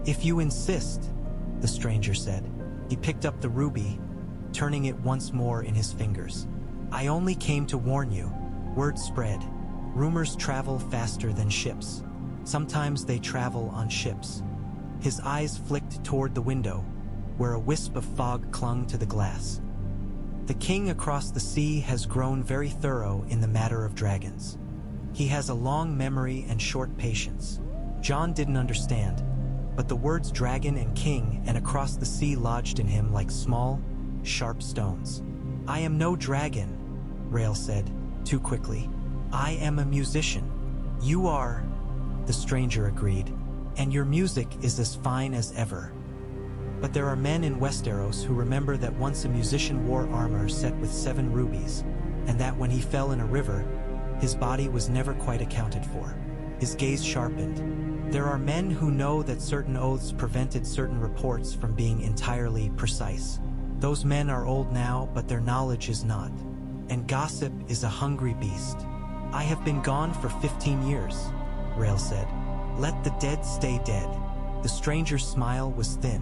If you insist, the stranger said. He picked up the ruby, turning it once more in his fingers. I only came to warn you. Word spread. Rumors travel faster than ships. Sometimes they travel on ships. His eyes flicked toward the window, where a wisp of fog clung to the glass. The king across the sea has grown very thorough in the matter of dragons. He has a long memory and short patience. Jon didn't understand, but the words dragon and king and across the sea lodged in him like small, sharp stones. I am no dragon, Rhael said, too quickly. I am a musician. You are, the stranger agreed, and your music is as fine as ever. But there are men in Westeros who remember that once a musician wore armor set with 7 rubies, and that when he fell in a river, his body was never quite accounted for. His gaze sharpened. There are men who know that certain oaths prevented certain reports from being entirely precise. Those men are old now, but their knowledge is not. And gossip is a hungry beast. I have been gone for 15 years, Rhael said. Let the dead stay dead. The stranger's smile was thin.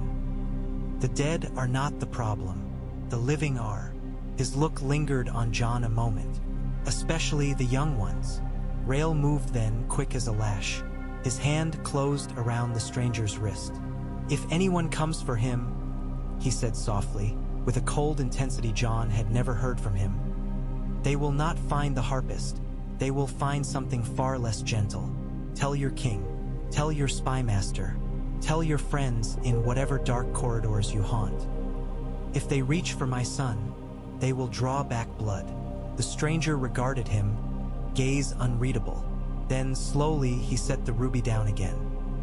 The dead are not the problem. The living are. His look lingered on Jon a moment. Especially the young ones. Rhael moved then, quick as a lash. His hand closed around the stranger's wrist. If anyone comes for him, he said softly, with a cold intensity Jon had never heard from him, they will not find the harpist. They will find something far less gentle. Tell your king. Tell your spymaster. Tell your friends in whatever dark corridors you haunt. If they reach for my son, they will draw back blood. The stranger regarded him, gaze unreadable. Then, slowly, he set the ruby down again.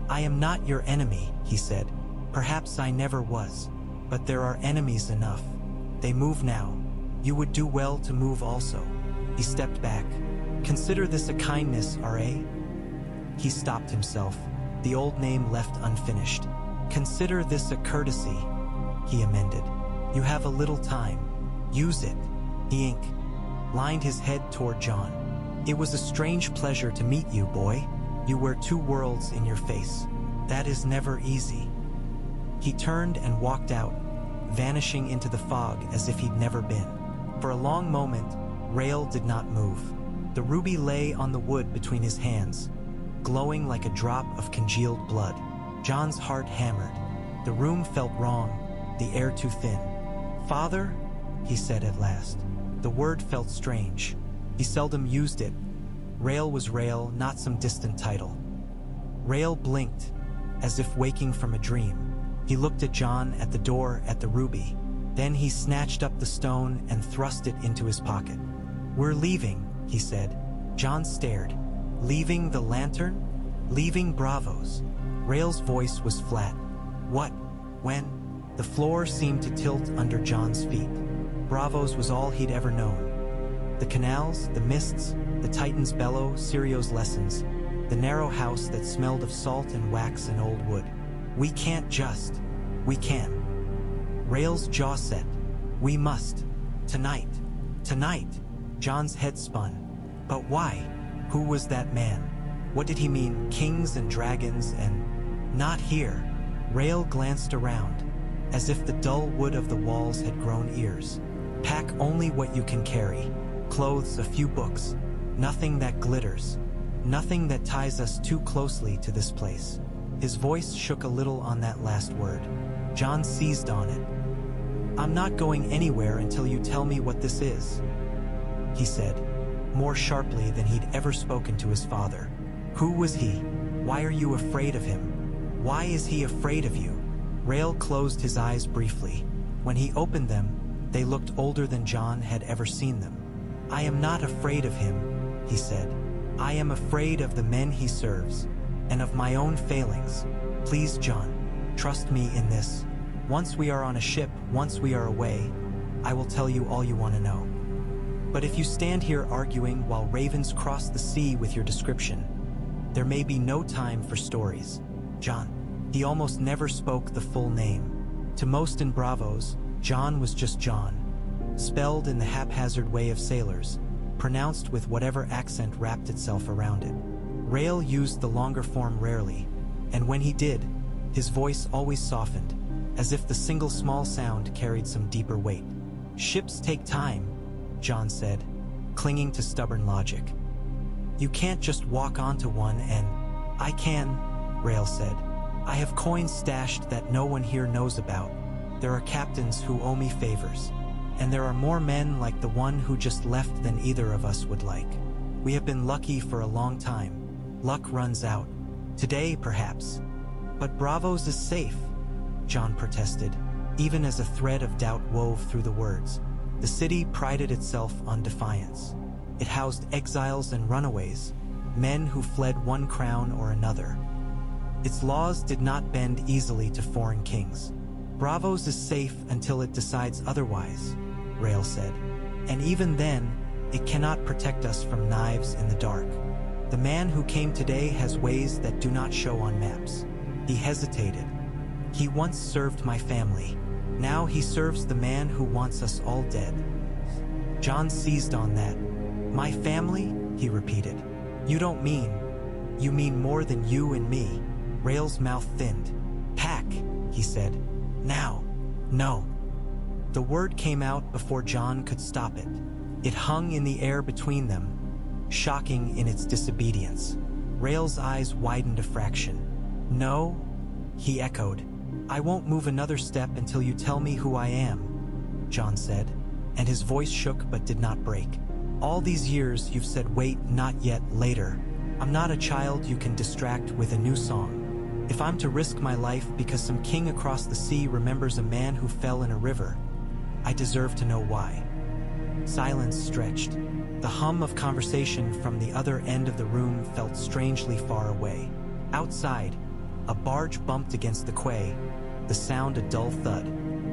I am not your enemy, he said. Perhaps I never was. But there are enemies enough. They move now. You would do well to move also. He stepped back. Consider this a kindness, R.A.? He stopped himself, the old name left unfinished. Consider this a courtesy, he amended. You have a little time. Use it. The ink lined his head toward Jon. It was a strange pleasure to meet you, boy. You wear 2 worlds in your face. That is never easy. He turned and walked out, vanishing into the fog as if he'd never been. For a long moment, Rhael did not move. The ruby lay on the wood between his hands, glowing like a drop of congealed blood. Jon's heart hammered. The room felt wrong, the air too thin. Father, he said at last. The word felt strange. He seldom used it. Rhael was Rhael, not some distant title. Rhael blinked, as if waking from a dream. He looked at Jon, at the door, at the ruby. Then he snatched up the stone and thrust it into his pocket. We're leaving, he said. Jon stared. Leaving the lantern? Leaving Bravos? Rhael's voice was flat. What? When? The floor seemed to tilt under Jon's feet. Bravos was all he'd ever known. The canals, the mists, the Titan's bellow, Sirio's lessons, the narrow house that smelled of salt and wax and old wood. We can't just. We can. Rhael's jaw set. We must. Tonight. Tonight. Jon's head spun. But why? Who was that man? What did he mean, kings and dragons and... Not here. Rhael glanced around, as if the dull wood of the walls had grown ears. Pack only what you can carry. Clothes, a few books. Nothing that glitters. Nothing that ties us too closely to this place. His voice shook a little on that last word. Jon seized on it. I'm not going anywhere until you tell me what this is, he said, more sharply than he'd ever spoken to his father. Who was he? Why are you afraid of him? Why is he afraid of you? Rhael closed his eyes briefly. When he opened them, they looked older than Jon had ever seen them. I am not afraid of him, he said. I am afraid of the men he serves, and of my own failings. Please, Jon, trust me in this. Once we are on a ship, once we are away, I will tell you all you want to know. But if you stand here arguing while ravens cross the sea with your description, there may be no time for stories. Jon. He almost never spoke the full name. To most in Bravos, Jon was just Jon, spelled in the haphazard way of sailors, pronounced with whatever accent wrapped itself around it. Rhael used the longer form rarely, and when he did, his voice always softened, as if the single small sound carried some deeper weight. Ships take time, Jon said, clinging to stubborn logic. You can't just walk onto one and... I can, Rhael said. I have coins stashed that no one here knows about. There are captains who owe me favors, and there are more men like the one who just left than either of us would like. We have been lucky for a long time. Luck runs out. Today, perhaps. But Bravos is safe, Jon protested, even as a thread of doubt wove through the words. The city prided itself on defiance. It housed exiles and runaways, men who fled one crown or another. Its laws did not bend easily to foreign kings. Braavos is safe until it decides otherwise, Rhaegar said. And even then, it cannot protect us from knives in the dark. The man who came today has ways that do not show on maps. He hesitated. He once served my family. Now he serves the man who wants us all dead. Jon seized on that. My family? He repeated. You don't mean. You mean more than you and me. Rhaegar's mouth thinned. Pack, he said. Now. No. The word came out before Jon could stop it. It hung in the air between them, shocking in its disobedience. Rhaegar's eyes widened a fraction. No, he echoed. I won't move another step until you tell me who I am, Jon said, and his voice shook but did not break. All these years you've said wait, not yet, later. I'm not a child you can distract with a new song. If I'm to risk my life because some king across the sea remembers a man who fell in a river, I deserve to know why. Silence stretched. The hum of conversation from the other end of the room felt strangely far away. Outside, a barge bumped against the quay, the sound a dull thud.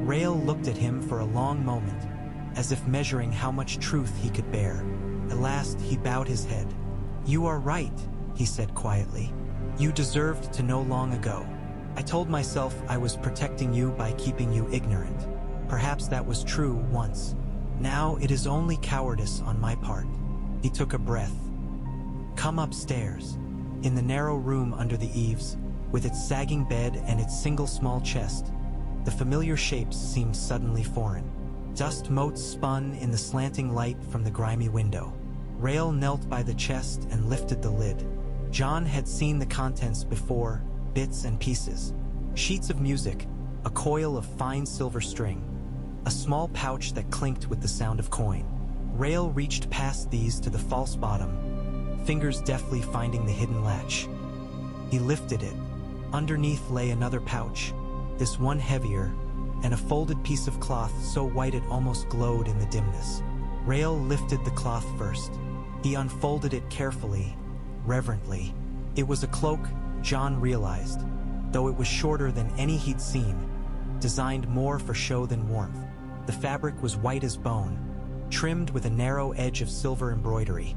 Rhaegar looked at him for a long moment, as if measuring how much truth he could bear. At last, he bowed his head. You are right, he said quietly. You deserved to know long ago. I told myself I was protecting you by keeping you ignorant. Perhaps that was true once. Now it is only cowardice on my part. He took a breath. Come upstairs. In the narrow room under the eaves, with its sagging bed and its single small chest, the familiar shapes seemed suddenly foreign. Dust motes spun in the slanting light from the grimy window. Rhaegar knelt by the chest and lifted the lid. Jon had seen the contents before, bits and pieces. Sheets of music, a coil of fine silver string, a small pouch that clinked with the sound of coin. Rhaegar reached past these to the false bottom, fingers deftly finding the hidden latch. He lifted it. Underneath lay another pouch, this one heavier, and a folded piece of cloth so white it almost glowed in the dimness. Rhaegar lifted the cloth first. He unfolded it carefully, reverently. It was a cloak, Jon realized, though it was shorter than any he'd seen, designed more for show than warmth. The fabric was white as bone, trimmed with a narrow edge of silver embroidery.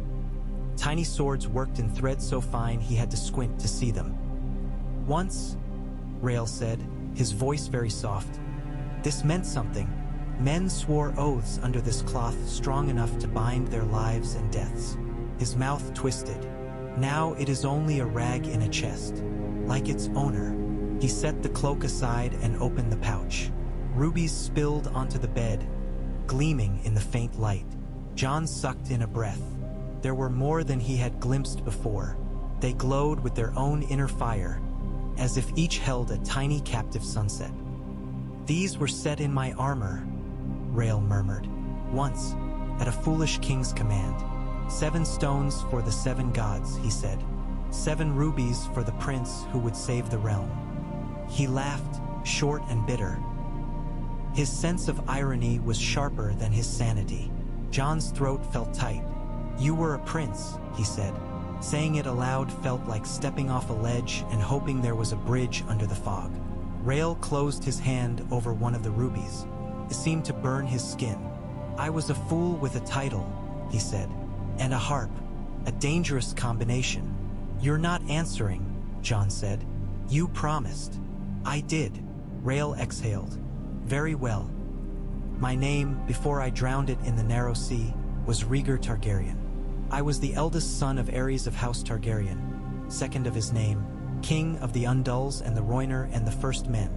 Tiny swords worked in thread so fine he had to squint to see them. Once, Rhaegar said, his voice very soft, this meant something. Men swore oaths under this cloth strong enough to bind their lives and deaths. His mouth twisted. Now it is only a rag in a chest, like its owner. He set the cloak aside and opened the pouch. Rubies spilled onto the bed, gleaming in the faint light. Jon sucked in a breath. There were more than he had glimpsed before. They glowed with their own inner fire, as if each held a tiny captive sunset. These were set in my armor, Rhaegar murmured. Once, at a foolish king's command. 7 stones for the 7 gods, he said. 7 rubies for the prince who would save the realm. He laughed, short and bitter. His sense of irony was sharper than his sanity. Jon's throat felt tight. You were a prince, he said. Saying it aloud felt like stepping off a ledge and hoping there was a bridge under the fog. Rhaegar closed his hand over one of the rubies. It seemed to burn his skin. I was a fool with a title, he said. And a harp. A dangerous combination. You're not answering, Jon said. You promised. I did. Rhaegar exhaled. Very well. My name, before I drowned it in the narrow sea, was Rhaegar Targaryen. I was the eldest son of Aerys of House Targaryen, second of his name, king of the Undulls and the Rhoynar and the First Men,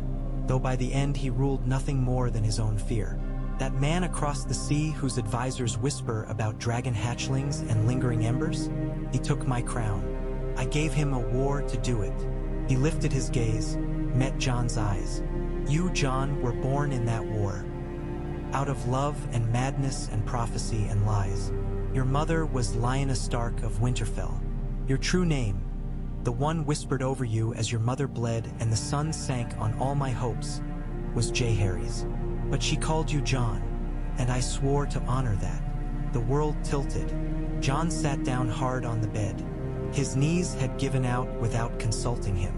though by the end he ruled nothing more than his own fear. That man across the sea whose advisors whisper about dragon hatchlings and lingering embers? He took my crown. I gave him a war to do it. He lifted his gaze, met Jon's eyes. You, Jon, were born in that war. Out of love and madness and prophecy and lies. Your mother was Lyanna Stark of Winterfell. Your true name, the one whispered over you as your mother bled and the sun sank on all my hopes, was Jaehaerys. But she called you Jon, and I swore to honor that. The world tilted. Jon sat down hard on the bed. His knees had given out without consulting him.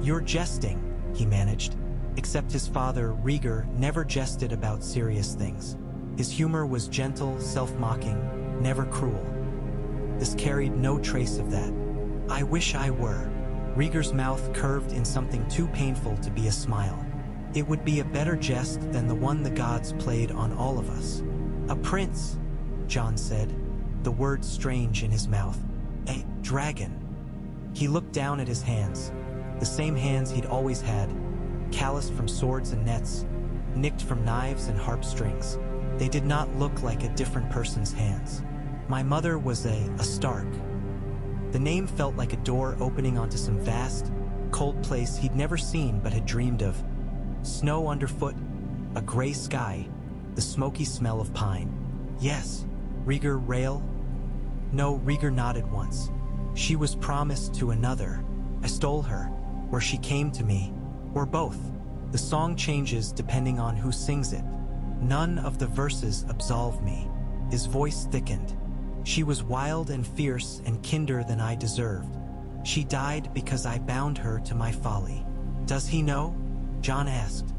"You're jesting," he managed. Except his father, Rhaegar, never jested about serious things. His humor was gentle, self-mocking, never cruel. This carried no trace of that. "I wish I were." Rhaegar's mouth curved in something too painful to be a smile. "It would be a better jest than the one the gods played on all of us." "A prince," Jon said, the word strange in his mouth. "A dragon." He looked down at his hands, the same hands he'd always had, calloused from swords and nets, nicked from knives and harp strings. They did not look like a different person's hands. "My mother was a Stark." The name felt like a door opening onto some vast, cold place he'd never seen but had dreamed of. Snow underfoot, a gray sky, the smoky smell of pine. "Yes, Rhaegar Rael?" "No," Rhaegar nodded once. "She was promised to another. I stole her, or she came to me, or both. The song changes depending on who sings it. None of the verses absolve me." His voice thickened. "She was wild and fierce and kinder than I deserved. She died because I bound her to my folly." "Does he know?" Jon asked.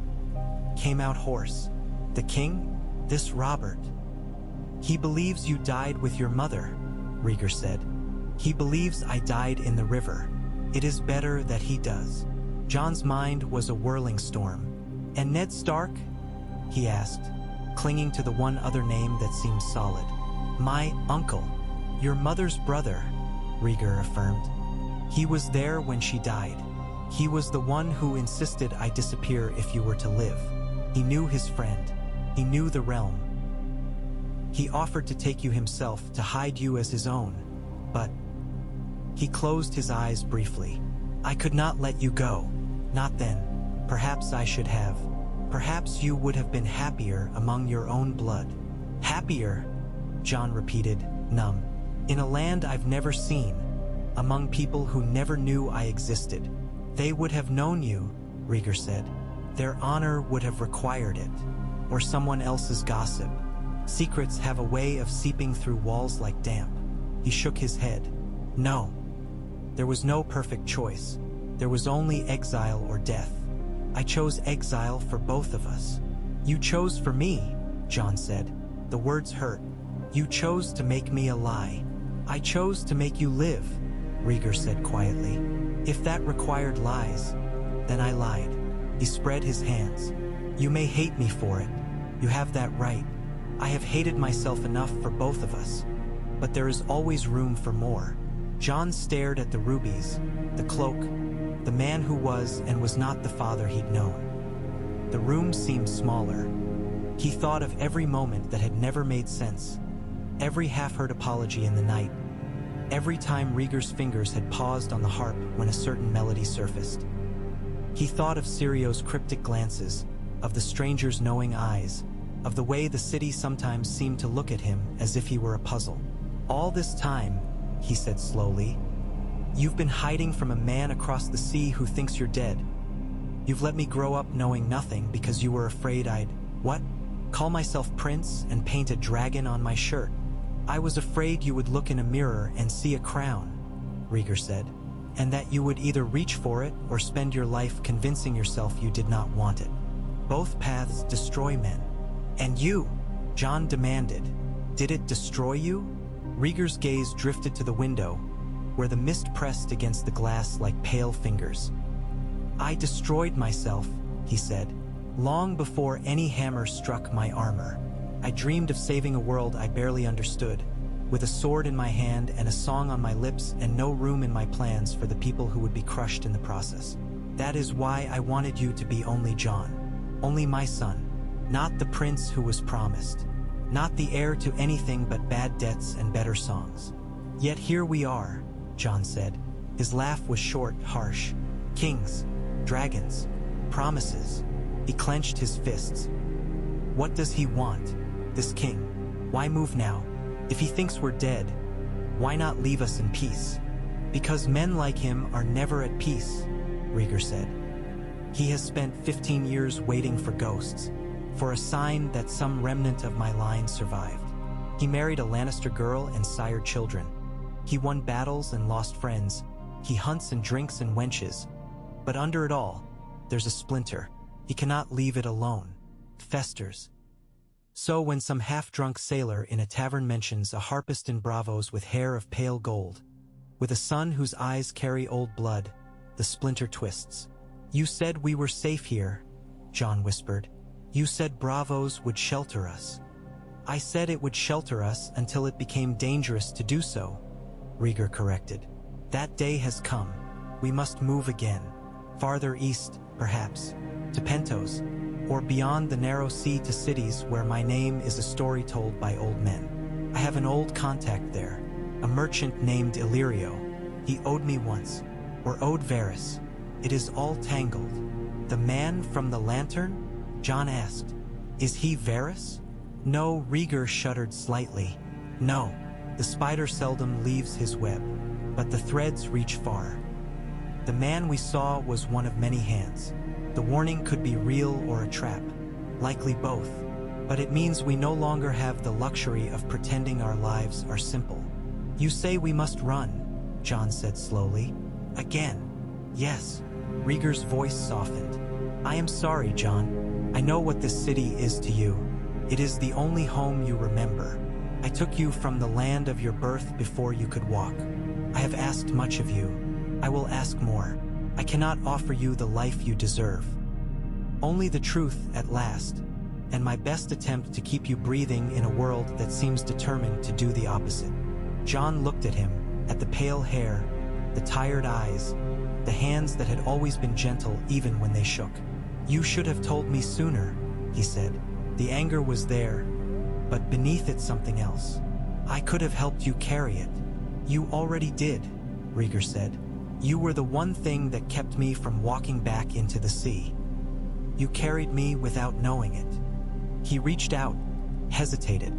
Came out hoarse. "The king? This Robert?" "He believes you died with your mother," Rhaegar said. "He believes I died in the river. It is better that he does." Jon's mind was a whirling storm. "And Ned Stark?" he asked, clinging to the one other name that seemed solid. "My uncle. Your mother's brother," Rhaegar affirmed. "He was there when she died. He was the one who insisted I disappear if you were to live. He knew his friend. He knew the realm. He offered to take you himself, to hide you as his own. But..." He closed his eyes briefly. "I could not let you go. Not then. Perhaps I should have. Perhaps you would have been happier among your own blood." "Happier?" Jon repeated, numb. "In a land I've never seen. Among people who never knew I existed." "They would have known you," Rhaegar said. "Their honor would have required it. Or someone else's gossip. Secrets have a way of seeping through walls like damp." He shook his head. "No. There was no perfect choice. There was only exile or death. I chose exile for both of us." "You chose for me," Jon said. The words hurt. "You chose to make me a lie." "I chose to make you live," Rhaegar said quietly. "If that required lies, then I lied." He spread his hands. "You may hate me for it. You have that right. I have hated myself enough for both of us. But there is always room for more." Jon stared at the rubies, the cloak, the man who was and was not the father he'd known. The room seemed smaller. He thought of every moment that had never made sense, every half-heard apology in the night, every time Rhaegar's fingers had paused on the harp when a certain melody surfaced. He thought of Sirio's cryptic glances, of the stranger's knowing eyes, of the way the city sometimes seemed to look at him as if he were a puzzle. "All this time," he said slowly, "you've been hiding from a man across the sea who thinks you're dead. You've let me grow up knowing nothing because you were afraid I'd, what? Call myself prince and paint a dragon on my shirt. I was afraid you would look in a mirror and see a crown," Rhaegar said, "and that you would either reach for it or spend your life convincing yourself you did not want it. Both paths destroy men." "And you?" Jon demanded. "Did it destroy you?" Rhaegar's gaze drifted to the window, where the mist pressed against the glass like pale fingers. "I destroyed myself," he said, "long before any hammer struck my armor. I dreamed of saving a world I barely understood, with a sword in my hand and a song on my lips and no room in my plans for the people who would be crushed in the process. That is why I wanted you to be only Jon, only my son, not the prince who was promised, not the heir to anything but bad debts and better songs. Yet here we are," Jon said. His laugh was short, harsh. "Kings, dragons, promises." He clenched his fists. "What does he want, this king? Why move now? If he thinks we're dead, why not leave us in peace?" "Because men like him are never at peace," Rhaegar said. "He has spent 15 years waiting for ghosts, for a sign that some remnant of my line survived. He married a Lannister girl and sired children. He won battles and lost friends. He hunts and drinks and wenches. But under it all, there's a splinter. He cannot leave it alone. Festers. So when some half-drunk sailor in a tavern mentions a harpist in bravos with hair of pale gold, with a son whose eyes carry old blood, the splinter twists. "You said we were safe here," Jon whispered. "You said bravos would shelter us." "I said it would shelter us until it became dangerous to do so," Rhaegar corrected. "That day has come. We must move again. Farther east, perhaps, to Pentos, or beyond the narrow sea to cities where my name is a story told by old men. I have an old contact there, a merchant named Illyrio. He owed me once, or owed Varys. It is all tangled." "The man from the lantern?" Jon asked. "Is he Varys?" "No," Rhaegar shuddered slightly. "No, the spider seldom leaves his web, but the threads reach far. The man we saw was one of many hands. The warning could be real or a trap, likely both, but it means we no longer have the luxury of pretending our lives are simple." "You say we must run," Jon said slowly. "Again?" "Yes." Rhaegar's voice softened. "I am sorry, Jon. I know what this city is to you. It is the only home you remember. I took you from the land of your birth before you could walk. I have asked much of you. I will ask more. I cannot offer you the life you deserve. Only the truth at last, and my best attempt to keep you breathing in a world that seems determined to do the opposite." Jon looked at him, at the pale hair, the tired eyes, the hands that had always been gentle even when they shook. "You should have told me sooner," he said. "The anger was there, but beneath it something else. I could have helped you carry it." "You already did," Rhaegar said. "You were the one thing that kept me from walking back into the sea. You carried me without knowing it." He reached out, hesitated,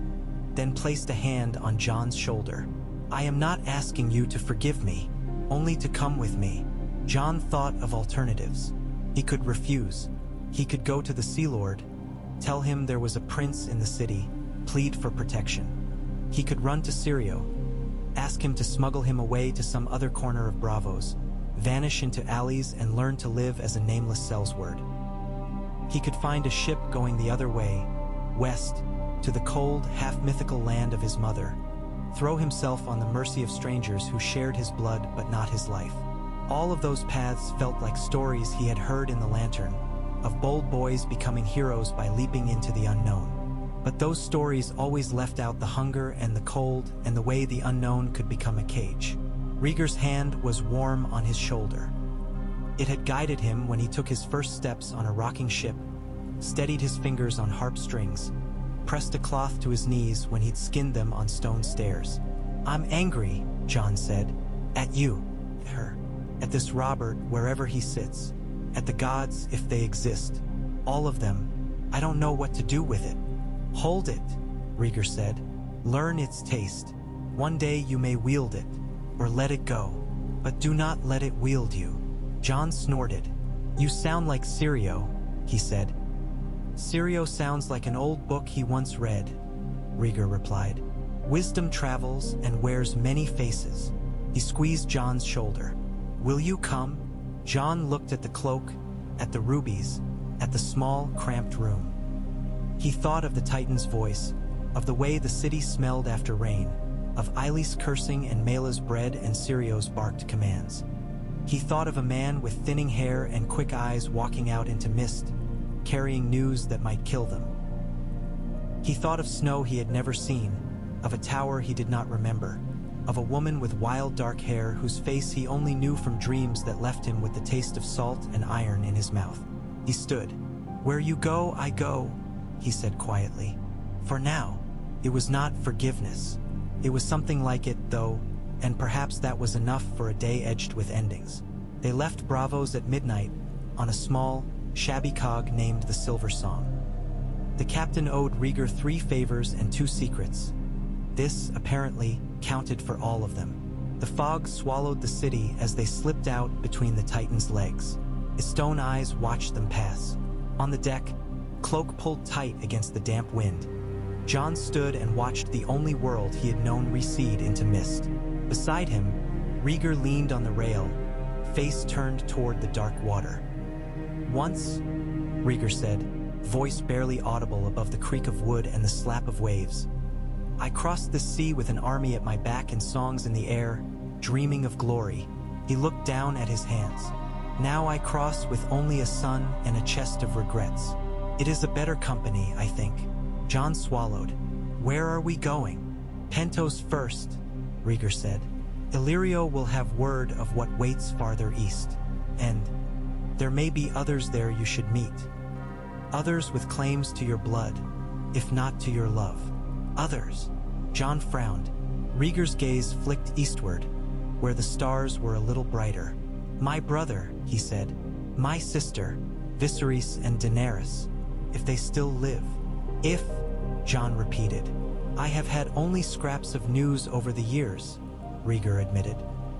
then placed a hand on Jon's shoulder. "I am not asking you to forgive me, only to come with me." Jon thought of alternatives. He could refuse. He could go to the Sea Lord, tell him there was a prince in the city, plead for protection. He could run to Syrio, ask him to smuggle him away to some other corner of Bravos, vanish into alleys and learn to live as a nameless sellsword. He could find a ship going the other way, west, to the cold, half-mythical land of his mother, throw himself on the mercy of strangers who shared his blood but not his life. All of those paths felt like stories he had heard in the Lantern, of bold boys becoming heroes by leaping into the unknown. But those stories always left out the hunger and the cold and the way the unknown could become a cage. Rhaegar's hand was warm on his shoulder. It had guided him when he took his first steps on a rocking ship, steadied his fingers on harp strings, pressed a cloth to his knees when he'd skinned them on stone stairs. "I'm angry," Jon said, "at you, her, at this Robert wherever he sits, at the gods if they exist, all of them. I don't know what to do with it." "Hold it," Rhaegar said. "Learn its taste. One day you may wield it, or let it go, but do not let it wield you." Jon snorted. "You sound like Syrio," he said. "Syrio sounds like an old book he once read," Rhaegar replied. "Wisdom travels and wears many faces." He squeezed Jon's shoulder. "Will you come?" Jon looked at the cloak, at the rubies, at the small, cramped room. He thought of the Titan's voice, of the way the city smelled after rain, of Eilis cursing and Mela's bread and Syrio's barked commands. He thought of a man with thinning hair and quick eyes walking out into mist, carrying news that might kill them. He thought of snow he had never seen, of a tower he did not remember, of a woman with wild dark hair whose face he only knew from dreams that left him with the taste of salt and iron in his mouth. He stood. "Where you go, I go," he said quietly. For now, it was not forgiveness. It was something like it, though, and perhaps that was enough for a day edged with endings. They left Bravos at midnight on a small, shabby cog named the Silver Song. The captain owed Rhaegar 3 favors and 2 secrets. This, apparently, counted for all of them. The fog swallowed the city as they slipped out between the Titan's legs. His stone eyes watched them pass. On the deck, cloak pulled tight against the damp wind. Jon stood and watched the only world he had known recede into mist. Beside him, Rhaegar leaned on the rail, face turned toward the dark water. "Once," Rhaegar said, voice barely audible above the creak of wood and the slap of waves, "I crossed the sea with an army at my back and songs in the air, dreaming of glory." He looked down at his hands. "Now I cross with only a son and a chest of regrets. It is a better company, I think." Jon swallowed. "Where are we going?" "Pentos first," Rhaegar said. "Illyrio will have word of what waits farther east. And there may be others there you should meet. Others with claims to your blood, if not to your love. Others." Jon frowned. Rhaegar's gaze flicked eastward, where the stars were a little brighter. "My brother," he said. "My sister, Viserys and Daenerys, if they still live." "If," Jon repeated. "I have had only scraps of news over the years," Rhaegar admitted.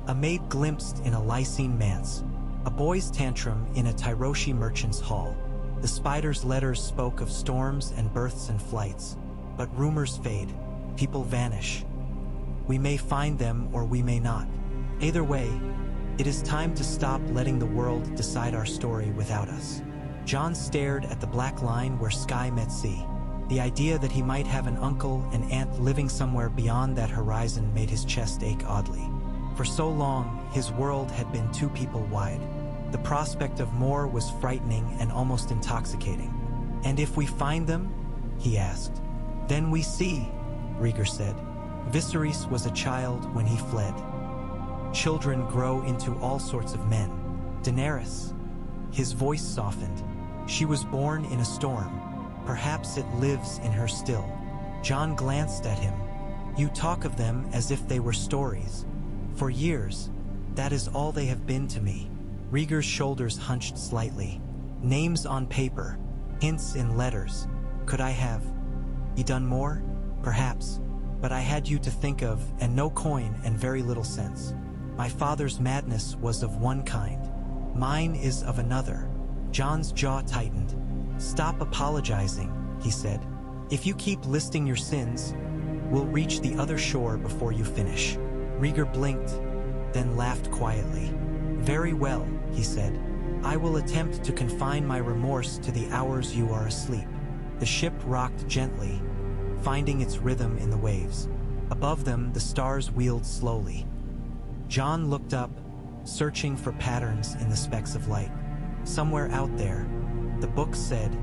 "A maid glimpsed in a Lysine manse, a boy's tantrum in a Tyroshi merchant's hall. The spider's letters spoke of storms and births and flights. But rumors fade, people vanish. We may find them or we may not. Either way, it is time to stop letting the world decide our story without us." Jon stared at the black line where sky met sea. The idea that he might have an uncle and aunt living somewhere beyond that horizon made his chest ache oddly. For so long, his world had been two people wide. The prospect of more was frightening and almost intoxicating. "And if we find them?" he asked. "Then we see," Rhaegar said. "Viserys was a child when he fled. Children grow into all sorts of men. Daenerys," his voice softened, "she was born in a storm. Perhaps it lives in her still." Jon glanced at him. "You talk of them as if they were stories. For years, that is all they have been to me." Rhaegar's shoulders hunched slightly. "Names on paper, hints in letters. Could I have done more? Perhaps. But I had you to think of, and no coin and very little sense. My father's madness was of one kind. Mine is of another." Jon's jaw tightened. "Stop apologizing," he said. "If you keep listing your sins, we'll reach the other shore before you finish." Rhaegar blinked, then laughed quietly. "Very well," he said. "I will attempt to confine my remorse to the hours you are asleep." The ship rocked gently, finding its rhythm in the waves. Above them, the stars wheeled slowly. Jon looked up, searching for patterns in the specks of light. Somewhere out there, the book said,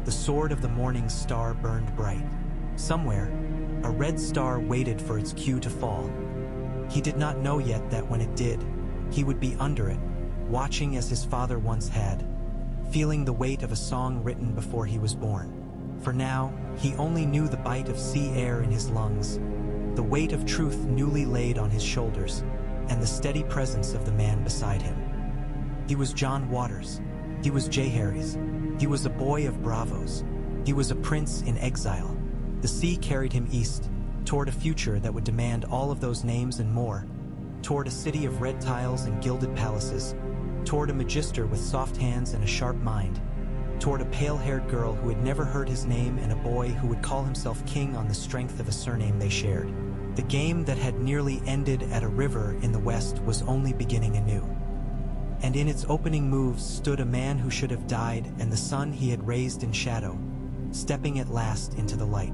the sword of the morning star burned bright. Somewhere, a red star waited for its cue to fall. He did not know yet that when it did, he would be under it, watching as his father once had, feeling the weight of a song written before he was born. For now, he only knew the bite of sea air in his lungs, the weight of truth newly laid on his shoulders, and the steady presence of the man beside him. He was Jon Waters. He was Jaehaerys. He was a boy of Bravos. He was a prince in exile. The sea carried him east, toward a future that would demand all of those names and more, toward a city of red tiles and gilded palaces, toward a magister with soft hands and a sharp mind, toward a pale-haired girl who had never heard his name and a boy who would call himself king on the strength of a surname they shared. The game that had nearly ended at a river in the west was only beginning anew. And in its opening moves stood a man who should have died and the son he had raised in shadow, stepping at last into the light.